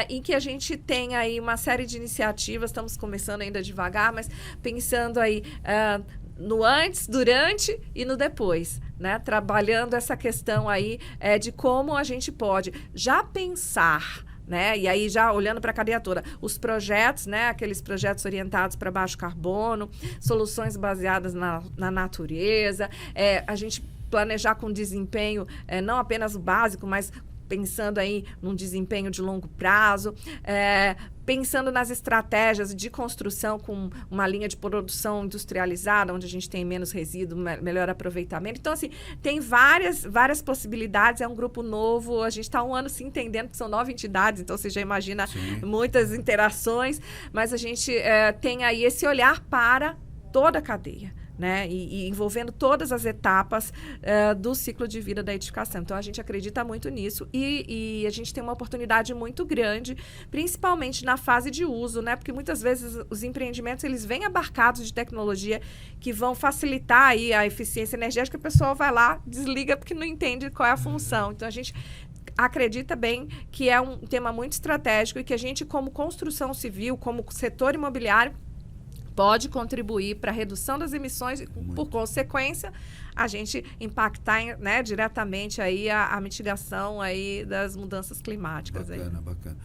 em que a gente tem aí uma série de iniciativas, estamos começando ainda devagar, mas pensando aí no antes, durante e no depois, né? Trabalhando essa questão aí de como a gente pode já pensar, né? E aí, já olhando para a cadeia toda, os projetos, né? Aqueles projetos orientados para baixo carbono, soluções baseadas na natureza, a gente planejar com desempenho, não apenas o básico, mas pensando aí num desempenho de longo prazo, pensando nas estratégias de construção com uma linha de produção industrializada, onde a gente tem menos resíduo, melhor aproveitamento. Então, assim, tem várias possibilidades, é um grupo novo, a gente está um ano se entendendo que são 9 entidades, então você já imagina muitas interações, mas a gente tem aí esse olhar para toda a cadeia, né? E envolvendo todas as etapas do ciclo de vida da edificação. Então, a gente acredita muito nisso e a gente tem uma oportunidade muito grande, principalmente na fase de uso, né? Porque muitas vezes os empreendimentos eles vêm abarcados de tecnologia que vão facilitar aí a eficiência energética, o pessoal vai lá, desliga porque não entende qual é a função. Então, a gente acredita bem que é um tema muito estratégico e que a gente, como construção civil, como setor imobiliário, pode contribuir para a redução das emissões e, por consequência, a gente impactar, né, diretamente aí a mitigação aí das mudanças climáticas. Bacana.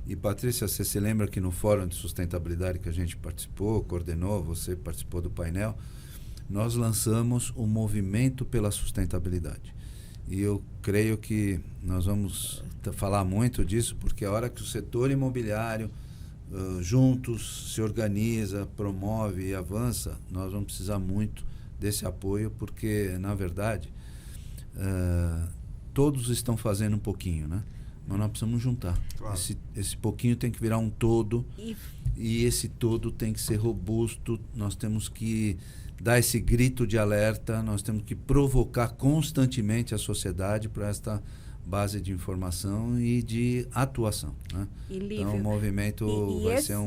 E, Patrícia, você se lembra que no Fórum de Sustentabilidade que a gente participou, coordenou, você participou do painel, nós lançamos o Movimento pela Sustentabilidade. E eu creio que nós vamos falar muito disso, porque a hora que o setor imobiliário juntos se organiza, promove e avança, nós vamos precisar muito desse apoio, porque, na verdade, todos estão fazendo um pouquinho, né? Mas nós precisamos juntar. Claro. Esse pouquinho tem que virar um todo, e esse todo tem que ser robusto. Nós temos que dar esse grito de alerta, nós temos que provocar constantemente a sociedade para esta base de informação e de atuação, né? Então, o movimento vai ser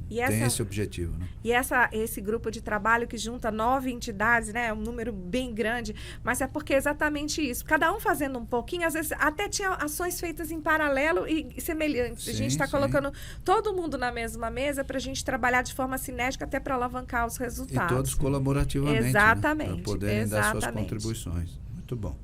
tem esse objetivo, né? E esse grupo de trabalho que junta 9 entidades, né? É um número bem grande, mas é porque é exatamente isso. Cada um fazendo um pouquinho, às vezes até tinha ações feitas em paralelo e semelhantes. Sim, a gente está colocando todo mundo na mesma mesa para a gente trabalhar de forma cinética até para alavancar os resultados. E todos colaborativamente, exatamente, né? Para poderem dar suas contribuições. Muito bom.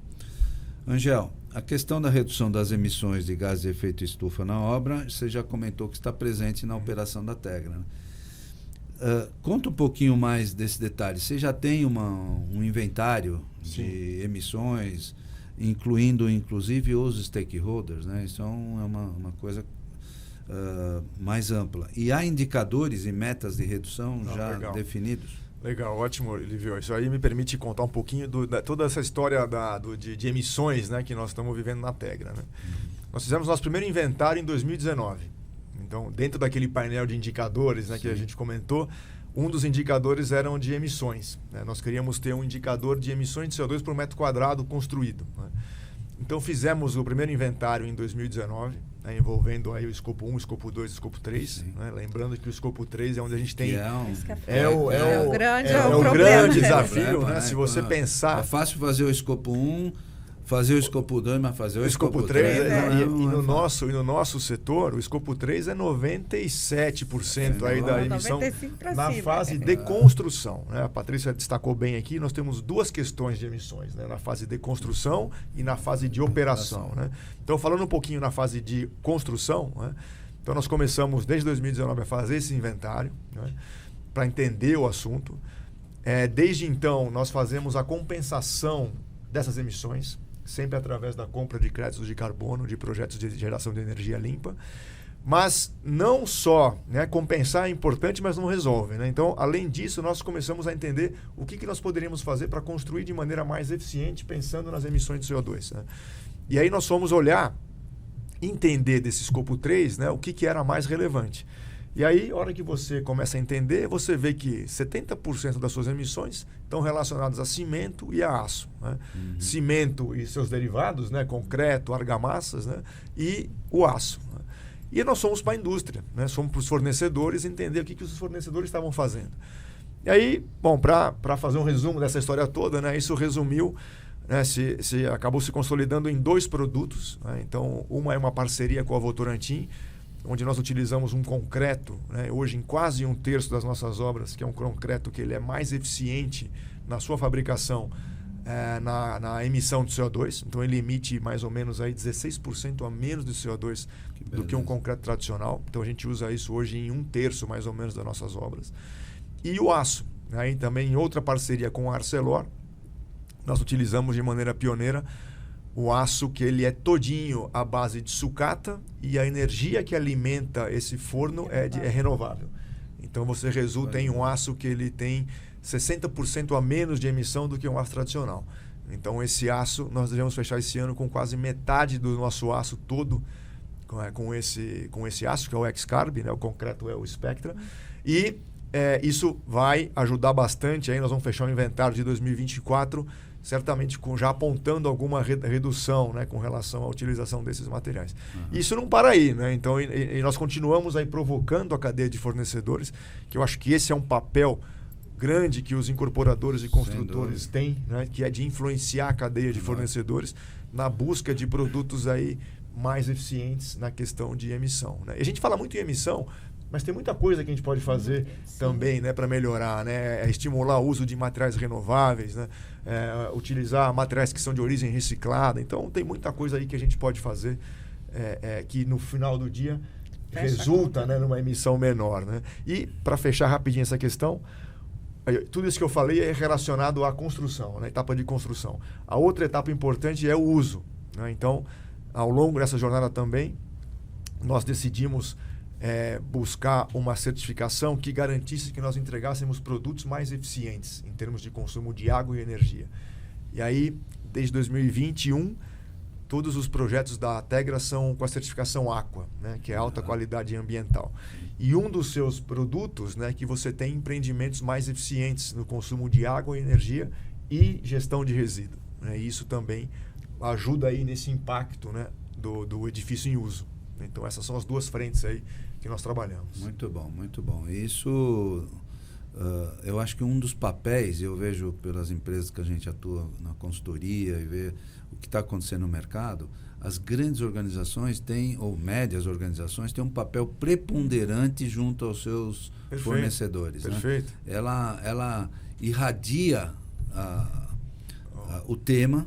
Angel, a questão da redução das emissões de gases de efeito estufa na obra, você já comentou que está presente na operação da Tegra, né? Conta um pouquinho mais desse detalhe. Você já tem um inventário de emissões, incluindo inclusive os stakeholders, né? Isso é uma coisa mais ampla. E há indicadores e metas de redução definidos? Legal, ótimo, Livio. Isso aí me permite contar um pouquinho toda essa história de emissões, né, que nós estamos vivendo na Tegra, né? Nós fizemos nosso primeiro inventário em 2019. Então, dentro daquele painel de indicadores, né, que a gente comentou, um dos indicadores eram de emissões, né? Nós queríamos ter um indicador de emissões de CO2 por metro quadrado construído, né? Então, fizemos o primeiro inventário em 2019, né, envolvendo aí o escopo 1, o escopo 2 e o escopo 3. Né? Lembrando que o escopo 3 é onde a gente tem... o grande desafio, né? Se você pensar... É fácil fazer o escopo 1, fazer o escopo 2, mas fazer o escopo 3... E no nosso setor, o escopo 3 é 97% aí da emissão na fase de construção, né? A Patrícia destacou bem aqui, nós temos duas questões de emissões, né? Na fase de construção e na fase de operação, né? Então, falando um pouquinho na fase de construção, né? Então, nós começamos desde 2019 a fazer esse inventário, né, para entender o assunto. Desde então, nós fazemos a compensação dessas emissões, sempre através da compra de créditos de carbono, de projetos de geração de energia limpa. Mas não só, né, compensar é importante, mas não resolve, né? Então, além disso, nós começamos a entender o que nós poderíamos fazer para construir de maneira mais eficiente, pensando nas emissões de CO2, né? E aí nós fomos entender desse escopo 3, né, o que era mais relevante. E aí, a hora que você começa a entender, você vê que 70% das suas emissões estão relacionadas a cimento e a aço, né? Cimento e seus derivados, né, concreto, argamassas, né, e o aço, né? E nós fomos para a indústria, né? Fomos para os fornecedores entender o que os fornecedores estavam fazendo. E aí, bom, para fazer um resumo dessa história toda, né? Isso resumiu, né? Acabou se consolidando em 2 produtos, né? Então, uma é uma parceria com a Votorantim, onde nós utilizamos um concreto, né? Hoje em quase 1/3 das nossas obras, que é um concreto que ele é mais eficiente na sua fabricação, na emissão de CO2. Então ele emite mais ou menos aí 16% a menos de CO2 do que um concreto tradicional. Então a gente usa isso hoje em 1/3 mais ou menos das nossas obras. E o aço, né? Também em outra parceria com a Arcelor, nós utilizamos de maneira pioneira o aço que ele é todinho à base de sucata, e a energia que alimenta esse forno é renovável. Então você resulta em um aço que ele tem 60% a menos de emissão do que um aço tradicional. Então esse aço, nós devemos fechar esse ano com quase metade do nosso aço todo com esse aço, que é o X-Carb, né? O concreto é o Spectra. E isso vai ajudar bastante. Aí nós vamos fechar o inventário de 2024, certamente já apontando alguma redução, né, com relação à utilização desses materiais. Isso não para aí, né? Então e nós continuamos aí provocando a cadeia de fornecedores, que eu acho que esse é um papel grande que os incorporadores e construtores têm, né, que é de influenciar a cadeia de fornecedores na busca de produtos aí mais eficientes na questão de emissão, né? E a gente fala muito em emissão, mas tem muita coisa que a gente pode fazer também, né, para melhorar, né? Estimular o uso de materiais renováveis, né? Utilizar materiais que são de origem reciclada. Então tem muita coisa aí que a gente pode fazer que no final do dia resulta, né, numa emissão menor, né? E para fechar rapidinho essa questão, tudo isso que eu falei é relacionado à construção, na etapa de construção. A outra etapa importante é o uso, né? Então, ao longo dessa jornada também, nós decidimos buscar uma certificação que garantisse que nós entregássemos produtos mais eficientes em termos de consumo de água e energia. E aí, desde 2021, todos os projetos da Ategra são com a certificação Aqua, né, que é alta qualidade ambiental. E um dos seus produtos, né, que você tem empreendimentos mais eficientes no consumo de água e energia e gestão de resíduo, né? E isso também ajuda aí nesse impacto, né, do edifício em uso. Então essas são as 2 frentes aí que nós trabalhamos. Muito bom, muito bom. Isso, eu acho que um dos papéis, eu vejo pelas empresas que a gente atua na consultoria e vê o que está acontecendo no mercado, as grandes organizações têm, ou médias organizações, têm um papel preponderante junto aos seus fornecedores. Perfeito. Né? Ela irradia o tema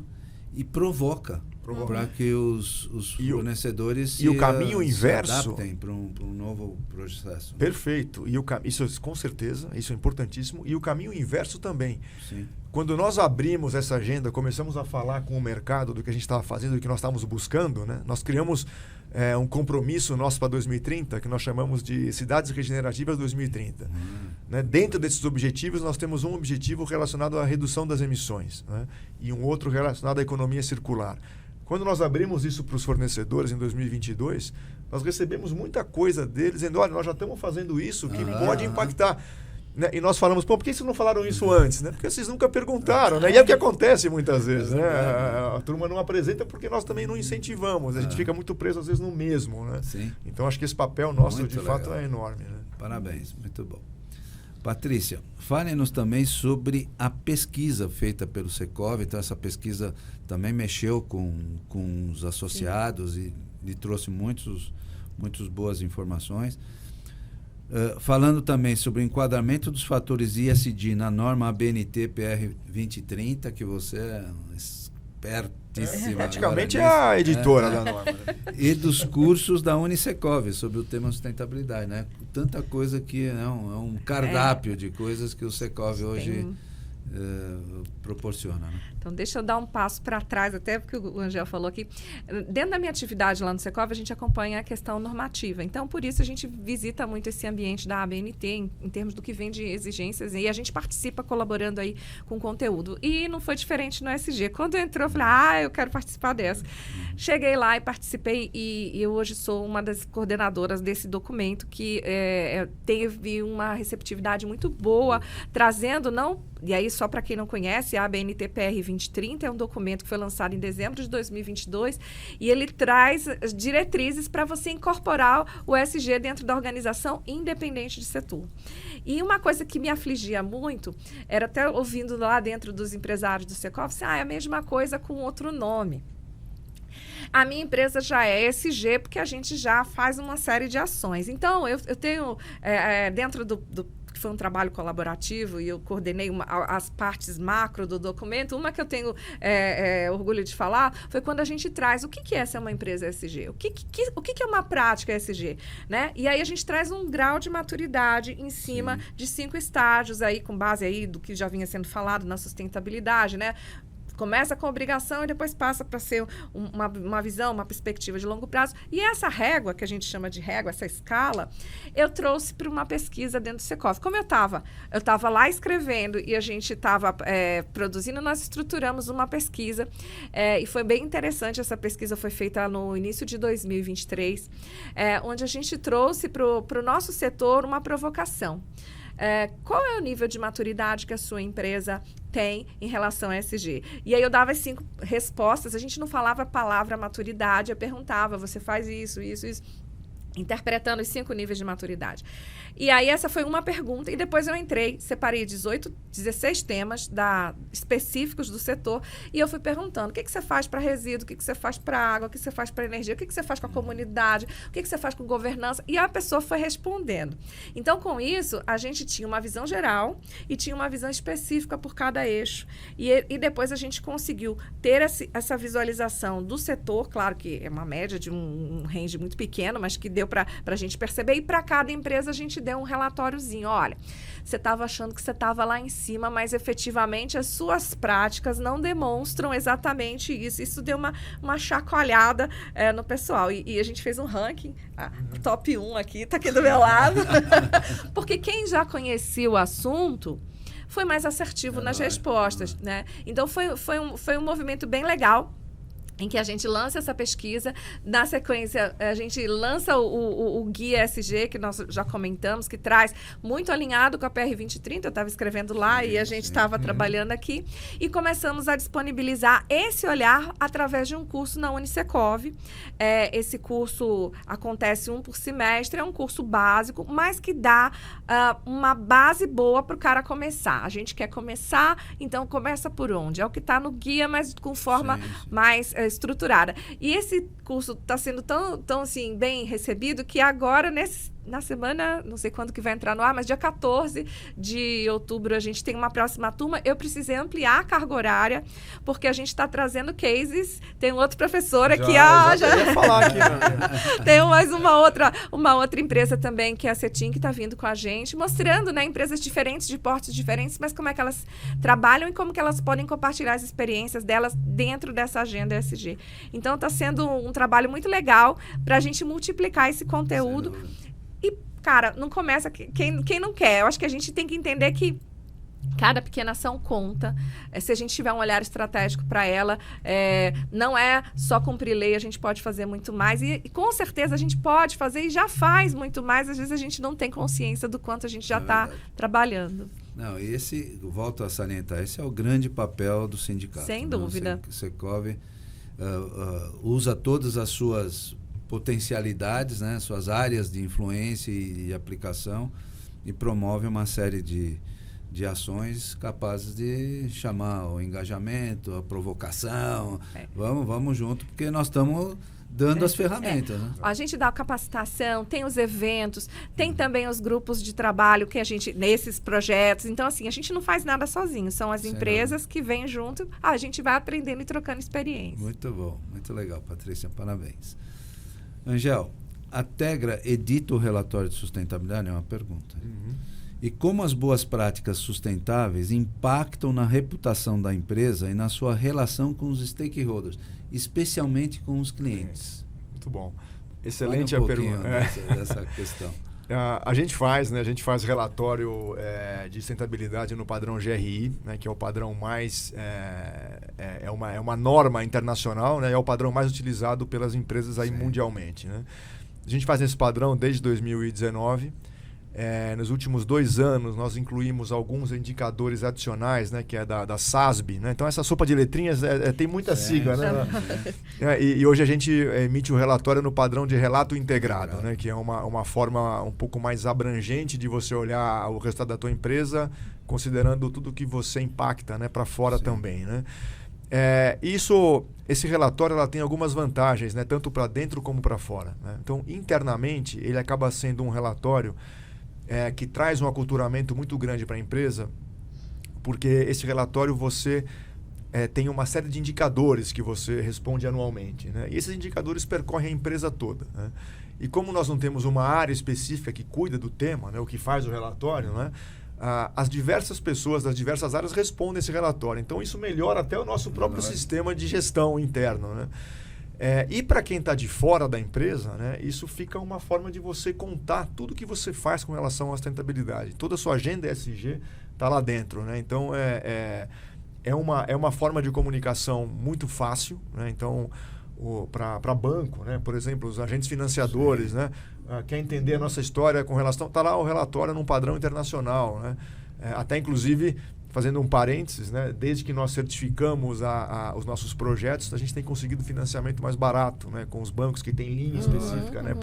e provoca para que os fornecedores se adaptem para um novo processo. Perfeito. E isso com certeza, isso é importantíssimo. E o caminho inverso também. Sim. Quando nós abrimos essa agenda, começamos a falar com o mercado do que a gente estava fazendo, do que nós estávamos buscando, né? Nós criamos um compromisso nosso para 2030, que nós chamamos de Cidades Regenerativas 2030. Né? Dentro desses objetivos, nós temos um objetivo relacionado à redução das emissões, né? E um outro relacionado à economia circular. Quando nós abrimos isso para os fornecedores em 2022, nós recebemos muita coisa deles dizendo, olha, nós já estamos fazendo isso, que pode impactar. Né? E nós falamos, por que vocês não falaram isso antes? Né? Porque vocês nunca perguntaram, né? E é o que acontece muitas vezes, né? A turma não apresenta porque nós também não incentivamos. A gente fica muito preso, às vezes, no mesmo, né? Sim. Então, acho que esse papel nosso, Muito de fato, legal. é enorme. Né? Parabéns, muito bom. Patrícia, fale-nos também sobre a pesquisa feita pelo Secov. Então, essa pesquisa também mexeu com os associados e trouxe muitas boas informações. Falando também sobre o enquadramento dos fatores ISD na norma ABNT PR 2030, que você é espertíssima. Praticamente é a editora da norma. Né? E dos cursos da Unisecov sobre o tema sustentabilidade, né? Tanta coisa que é um cardápio de coisas que o Secov hoje proporciona. Né? Então, deixa eu dar um passo para trás, até porque o Angel falou aqui. Dentro da minha atividade lá no Secov, a gente acompanha a questão normativa. Então, por isso, a gente visita muito esse ambiente da ABNT, em termos do que vem de exigências, e a gente participa colaborando aí com conteúdo. E não foi diferente no SG. Quando entrou, eu falei, eu quero participar dessa. Cheguei lá e participei, e eu hoje sou uma das coordenadoras desse documento, que teve uma receptividade muito boa, trazendo, e aí só para quem não conhece, a ABNT PR 2030, é um documento que foi lançado em dezembro de 2022, e ele traz diretrizes para você incorporar o ESG dentro da organização, independente de setor. E uma coisa que me afligia muito, era até ouvindo lá dentro dos empresários do Secov, é a mesma coisa com outro nome. A minha empresa já é ESG, porque a gente já faz uma série de ações. Então, eu tenho, dentro do que foi um trabalho colaborativo, e eu coordenei as partes macro do documento, uma que eu tenho orgulho de falar, foi quando a gente traz o que é ser uma empresa ESG, o que é uma prática ESG, né? E aí a gente traz um grau de maturidade em cima de 5 estágios, aí, com base aí do que já vinha sendo falado na sustentabilidade, né? Começa com obrigação e depois passa para ser uma visão, uma perspectiva de longo prazo. E essa régua, que a gente chama de régua, essa escala, eu trouxe para uma pesquisa dentro do Secov. Como eu estava lá escrevendo e a gente estava produzindo, nós estruturamos uma pesquisa e foi bem interessante. Essa pesquisa foi feita no início de 2023, onde a gente trouxe para o nosso setor uma provocação. Qual é o nível de maturidade que a sua empresa tem em relação a ESG? E aí eu dava as 5 respostas, a gente não falava a palavra maturidade, eu perguntava, você faz isso, interpretando os 5 níveis de maturidade. E aí essa foi uma pergunta, e depois eu separei 16 temas específicos do setor, e eu fui perguntando, o que você faz para resíduo, o que você faz para água, o que você faz para energia, o que você faz com a comunidade, o que você faz com governança, e a pessoa foi respondendo. Então, com isso, a gente tinha uma visão geral e tinha uma visão específica por cada eixo, e depois a gente conseguiu ter essa visualização do setor, claro que é uma média de um range muito pequeno, mas que deu para a gente perceber, e para cada empresa a gente deu um relatóriozinho. Olha, você estava achando que você estava lá em cima, mas efetivamente as suas práticas não demonstram exatamente isso. Isso deu uma chacoalhada no pessoal. E a gente fez um ranking, top 1 aqui, está aqui do meu lado, porque quem já conhecia o assunto foi mais assertivo nas respostas, né? Então, foi um movimento bem legal, em que a gente lança essa pesquisa, na sequência a gente lança o Guia ESG, que nós já comentamos, que traz muito alinhado com a PR 2030, eu estava escrevendo lá e a gente estava trabalhando aqui, e começamos a disponibilizar esse olhar através de um curso na Unisecov. Esse curso acontece 1 por semestre, é um curso básico, mas que dá uma base boa para o cara começar. A gente quer começar, então começa por onde? É o que está no guia, mas com forma mais estruturada. E esse curso está sendo tão assim, bem recebido, que agora, na semana, não sei quando que vai entrar no ar, mas dia 14 de outubro a gente tem uma próxima turma. Eu precisei ampliar a carga horária, porque a gente está trazendo cases. Tem um outro professor aqui. Já ia falar aqui, tem mais uma outra empresa também, que é a Cetim, que está vindo com a gente, mostrando, né, empresas diferentes, de portes diferentes, mas como é que elas trabalham e como que elas podem compartilhar as experiências delas dentro dessa agenda ESG. Então, está sendo um trabalho muito legal para a gente multiplicar esse conteúdo. E, cara, não começa quem não quer. Eu acho que a gente tem que entender que cada pequena ação conta. Se a gente tiver um olhar estratégico para ela, não é só cumprir lei, a gente pode fazer muito mais. E com certeza a gente pode fazer e já faz muito mais. Às vezes a gente não tem consciência do quanto a gente já está trabalhando. Não, volto a salientar, esse é o grande papel do sindicato. Sem dúvida. O Secov usa todas as suas potencialidades, né, suas áreas de influência e aplicação, e promove uma série de ações capazes de chamar o engajamento, a provocação. Vamos junto, porque nós estamos dando as ferramentas. Né? A gente dá a capacitação, tem os eventos, tem também os grupos de trabalho que a gente, nesses projetos. Então, assim, a gente não faz nada sozinho, são as empresas que vêm junto, a gente vai aprendendo e trocando experiência. Muito bom, muito legal, Patrícia, parabéns. Angel, a Tegra edita o relatório de sustentabilidade? É uma pergunta. E como as boas práticas sustentáveis impactam na reputação da empresa e na sua relação com os stakeholders, especialmente com os clientes? Muito bom. Excelente a pergunta. Dessa questão. A gente faz relatório de sustentabilidade no padrão GRI, né, que é o padrão mais... é uma norma internacional, né, é o padrão mais utilizado pelas empresas aí mundialmente. Né? A gente faz esse padrão desde 2019. Nos últimos 2 anos, nós incluímos alguns indicadores adicionais, né, que é da SASB. Né? Então, essa sopa de letrinhas tem muita sigla. Né? E hoje a gente emite o relatório no padrão de relato integrado, né, que é uma forma um pouco mais abrangente de você olhar o resultado da tua empresa, considerando tudo que você impacta, né, para fora também. Né? Esse relatório ela tem algumas vantagens, né, tanto para dentro como para fora. Né? Então, internamente, ele acaba sendo um relatório que traz um aculturamento muito grande para a empresa, porque esse relatório você tem uma série de indicadores que você responde anualmente. Né? E esses indicadores percorrem a empresa toda. Né? E como nós não temos uma área específica que cuida do tema, né, o que faz o relatório, né, as diversas pessoas das diversas áreas respondem esse relatório. Então, isso melhora até o nosso próprio sistema de gestão interno. Né? E para quem está de fora da empresa, né, isso fica uma forma de você contar tudo que você faz com relação à sustentabilidade. Toda a sua agenda ESG está lá dentro. Né? Então, é uma forma de comunicação muito fácil. Né? Então, para banco, né? Por exemplo, os agentes financiadores, né? Quer entender a nossa história com relação... Está lá o relatório num padrão internacional. Né? Até, inclusive... Fazendo um parênteses, né? Desde que nós certificamos os nossos projetos, a gente tem conseguido financiamento mais barato, né? Com os bancos que têm linha específica, né?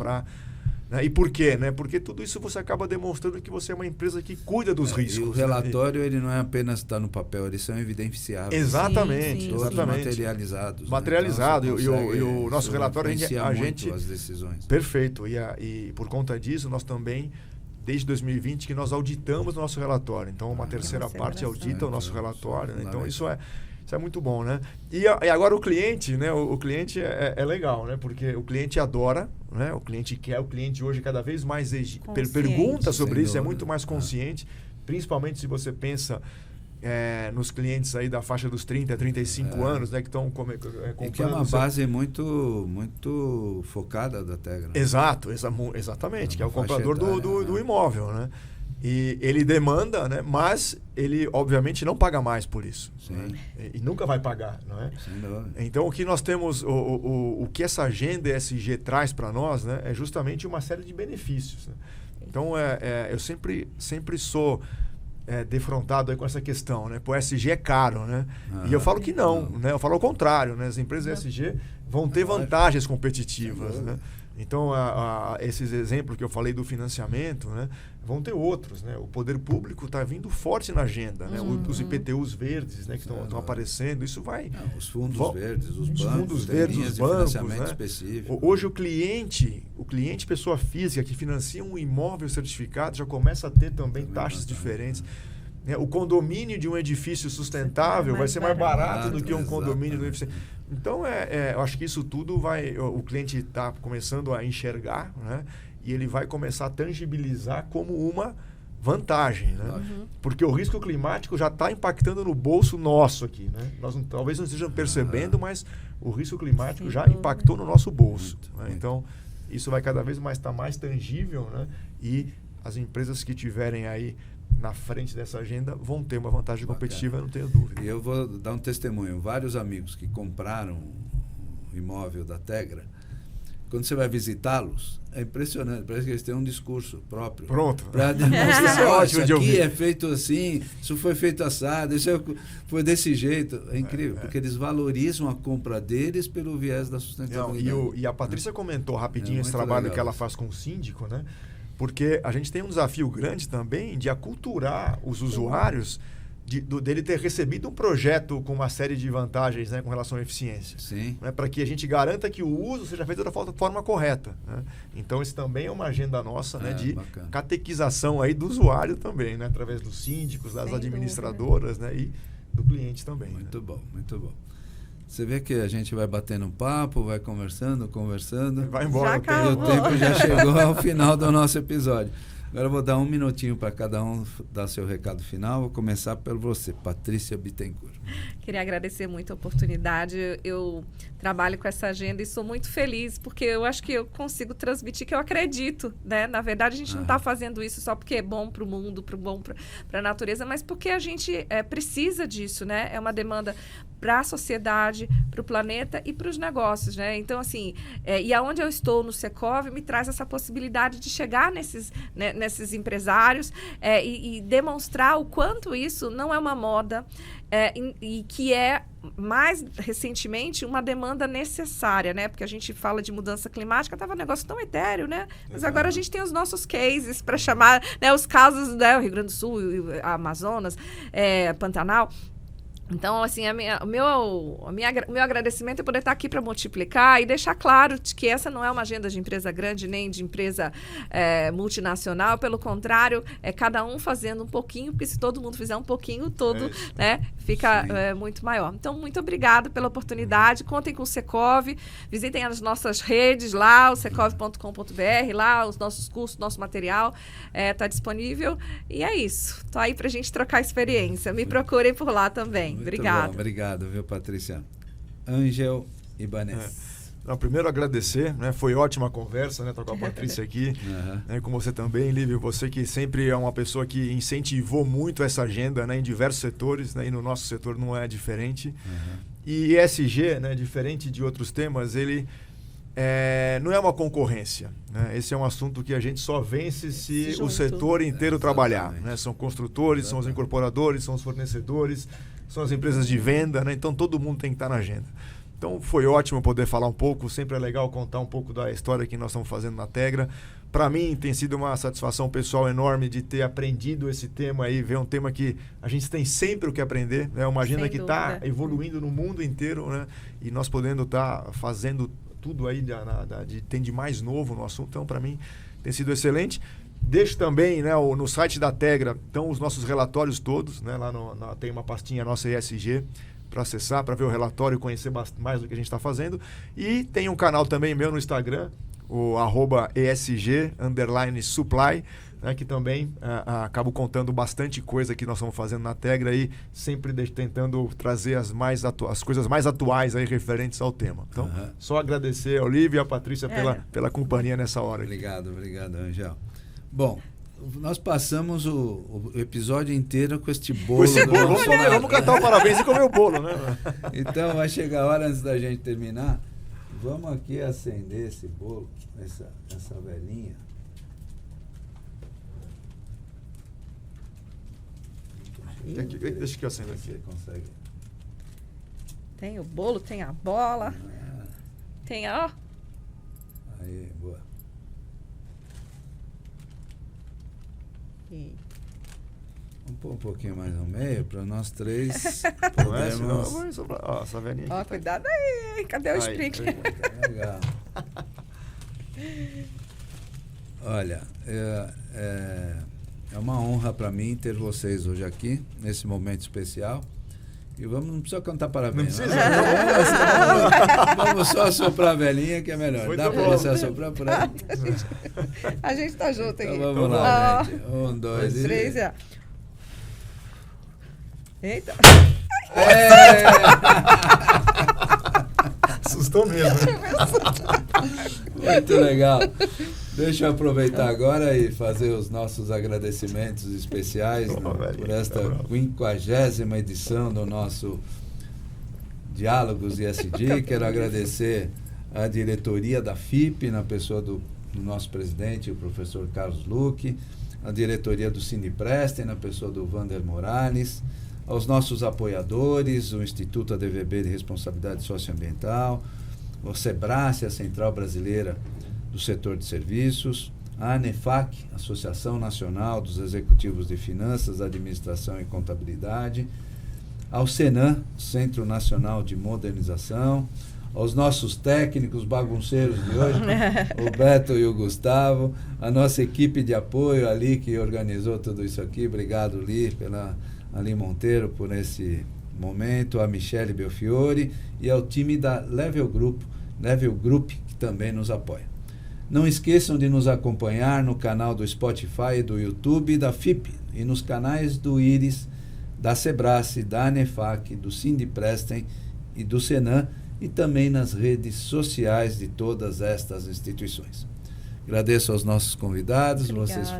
E por quê? Né? Porque tudo isso você acaba demonstrando que você é uma empresa que cuida dos riscos. E o relatório ele não é apenas estar no papel, eles são evidenciáveis. Exatamente. Todos exatamente. Materializados. Materializado. Né? Então, e o nosso relatório, a gente as decisões. Perfeito. E por conta disso, nós também... Desde 2020 que nós auditamos o nosso relatório. Então, uma terceira parte audita o nosso relatório. Né? Então, isso é muito bom. Né? E agora o cliente, né? O cliente é legal, né? Porque o cliente adora, né? O cliente quer, o cliente hoje cada vez mais pergunta sobre isso, é muito mais consciente. Principalmente se você pensa nos clientes aí da faixa dos 30 a 35 anos, né? Que estão comprando. E que é uma base muito, muito focada da Tegra. Exatamente, que é o comprador do imóvel, né? E ele demanda, né? Mas ele, obviamente, não paga mais por isso. Sim. Né? E nunca vai pagar, não é? Sem dúvida. Então, o que nós temos, o que essa agenda ESG traz para nós, né? É justamente uma série de benefícios. Né? Então, eu sempre sou... defrontado aí com essa questão, né? Pô, ESG é caro, né? E eu falo que não, né? Eu falo ao contrário, né? As empresas ESG vão ter vantagens competitivas, né? Então, esses exemplos que eu falei do financiamento, né? Vão ter outros, né? O poder público está vindo forte na agenda, né? Os IPTUs verdes, né? Que estão aparecendo, isso vai... os fundos verdes, os bancos, fundos verdes, os bancos, né? Específico. Hoje o cliente pessoa física que financia um imóvel certificado já começa a ter também taxas diferentes. O condomínio de um edifício sustentável vai ser mais barato do que um condomínio do edifício. Então, eu acho que isso tudo o cliente está começando a enxergar, né? E ele vai começar a tangibilizar como uma vantagem, né? Porque o risco climático já está impactando no bolso nosso aqui, né? Nós talvez não estejamos percebendo, mas o risco climático já impactou no nosso bolso. Né? Então, isso vai cada vez mais estar mais tangível, né? E as empresas que tiverem aí na frente dessa agenda vão ter uma vantagem competitiva, eu não tenho dúvida. E eu vou dar um testemunho. Vários amigos que compraram o imóvel da Tegra, quando você vai visitá-los, é impressionante. Parece que eles têm um discurso próprio. Pronto. Para demonstrar, ótimo isso aqui é feito assim, isso foi feito assado, isso foi desse jeito. É incrível, porque eles valorizam a compra deles pelo viés da sustentabilidade. E a Patrícia comentou rapidinho esse trabalho que ela faz com o síndico, né? Porque a gente tem um desafio grande também de aculturar os usuários dele ter recebido um projeto com uma série de vantagens, né, com relação à eficiência. Sim. Né, para que a gente garanta que o uso seja feito da forma correta. Né? Então, isso também é uma agenda nossa, né, de catequização aí do usuário também, né, através dos síndicos, das administradoras, né, e do cliente também. Muito bom, muito bom. Você vê que a gente vai batendo um papo, vai conversando. Vai embora. E o tempo já chegou ao final do nosso episódio. Agora eu vou dar um minutinho para cada um dar seu recado final. Vou começar por você, Patrícia Bittencourt. Queria agradecer muito a oportunidade. Eu trabalho com essa agenda e sou muito feliz, porque eu acho que eu consigo transmitir que eu acredito, né? Na verdade, a gente não está fazendo isso só porque é bom para o mundo, bom para a natureza, mas porque a gente precisa disso, né? É uma demanda para a sociedade, para o planeta e para os negócios, né? Então, assim, e aonde eu estou no Secov me traz essa possibilidade de chegar nesses empresários e demonstrar o quanto isso não é uma moda e que é, mais recentemente, uma demanda necessária, né? Porque a gente fala de mudança climática, estava um negócio tão etéreo, né? Mas agora a gente tem os nossos cases para chamar, né, os casos, né, o Rio Grande do Sul, a Amazonas, Pantanal. Então, assim, o meu agradecimento é poder estar aqui para multiplicar e deixar claro que essa não é uma agenda de empresa grande nem de empresa multinacional. Pelo contrário, é cada um fazendo um pouquinho, porque se todo mundo fizer um pouquinho, todo né, fica muito maior. Então, muito obrigada pela oportunidade. Contem com o Secov, visitem as nossas redes lá, o secov.com.br, lá os nossos cursos, nosso material está disponível. E é isso. Estou aí para a gente trocar experiência. Me procurem por lá também. Obrigada. Obrigado, viu, Patrícia? Ângel Ibanez. Primeiro agradecer, né? Foi ótima a conversa, né? Estar com a Patrícia aqui, né? Com você também, Lívio, você que sempre é uma pessoa que incentivou muito essa agenda, né? Em diversos setores, né? E no nosso setor não é diferente. E ESG, né? Diferente de outros temas, ele não é uma concorrência, né? Esse é um assunto que a gente só vence se o setor inteiro trabalhar, né? São construtores, são os incorporadores, são os fornecedores, são as empresas de venda, né? Então todo mundo tem que estar na agenda. Então foi ótimo poder falar um pouco, sempre é legal contar um pouco da história que nós estamos fazendo na Tegra. Para mim tem sido uma satisfação pessoal enorme de ter aprendido esse tema aí, ver um tema que a gente tem sempre o que aprender, é uma agenda que está evoluindo no mundo inteiro, né? E nós podendo estar fazendo tudo aí tem de mais novo no assunto, então para mim tem sido excelente. Deixo também, né, no site da Tegra, estão os nossos relatórios todos, né? Lá tem uma pastinha nossa ESG para acessar, para ver o relatório e conhecer mais do que a gente está fazendo. E tem um canal também meu no Instagram, o @ESG_supply, né, que também acabo contando bastante coisa que nós estamos fazendo na Tegra aí, sempre tentando trazer as coisas mais atuais aí referentes ao tema. Então, só agradecer ao Lívio e à Patrícia pela companhia nessa hora. Obrigado, Angel. Bom, nós passamos o episódio inteiro com este bolo. Vamos cantar o parabéns e comer o bolo, né? Então vai chegar a hora, antes da gente terminar, vamos aqui acender esse bolo, essa velhinha. Deixa que eu acendo aqui. Você consegue. Tem o bolo, tem a bola, tem a... Aí, boa. Vamos pôr um pouquinho mais no meio para nós três podermos... Essa velhinha aqui. Cuidado aí, cadê o sprinkler? Legal. Olha, é uma honra para mim ter vocês hoje aqui, nesse momento especial. E não precisa cantar parabéns. Não precisa. Vamos só assoprar a velhinha, que é melhor. Muito Dá para você assoprar por aí? A gente tá junto aqui. Então vamos lá, gente. 1, 2, 3 e... Eita! Assustou mesmo. Muito legal. Deixa eu aproveitar agora e fazer os nossos agradecimentos especiais por esta 50ª edição do nosso Diálogos ESG. Quero agradecer a diretoria da FIP, na pessoa do nosso presidente, o professor Carlos Luque, a diretoria do Sindiprestem, na pessoa do Vander Morales, aos nossos apoiadores, o Instituto ADVB de Responsabilidade Socioambiental, o SEBRASE, a Central Brasileira do Setor de Serviços, a ANEFAC, Associação Nacional dos Executivos de Finanças, Administração e Contabilidade, ao Senan, Centro Nacional de Modernização, aos nossos técnicos bagunceiros de hoje, o Beto e o Gustavo, a nossa equipe de apoio ali que organizou tudo isso aqui, obrigado Li, a Li Monteiro por esse momento, a Michele Belfiore e ao time da Level Group, que também nos apoia. Não esqueçam de nos acompanhar no canal do Spotify e do YouTube da FIP e nos canais do Íris, da SEBRASE, da ANEFAC, do Sindiprestem e do Senan e também nas redes sociais de todas estas instituições. Agradeço aos nossos convidados, vocês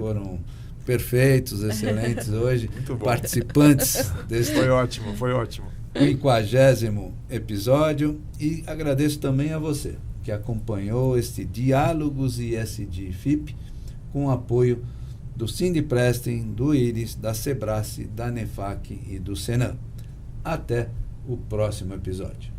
perfeitos, excelentes hoje. Muito bom. Participantes desse Foi ótimo, foi ótimo. 50º episódio. E agradeço também a você que acompanhou este Diálogos ISD FIP com o apoio do Sindiprestem, do IRIS, da Sebrace, da NEFAC e do Senan. Até o próximo episódio.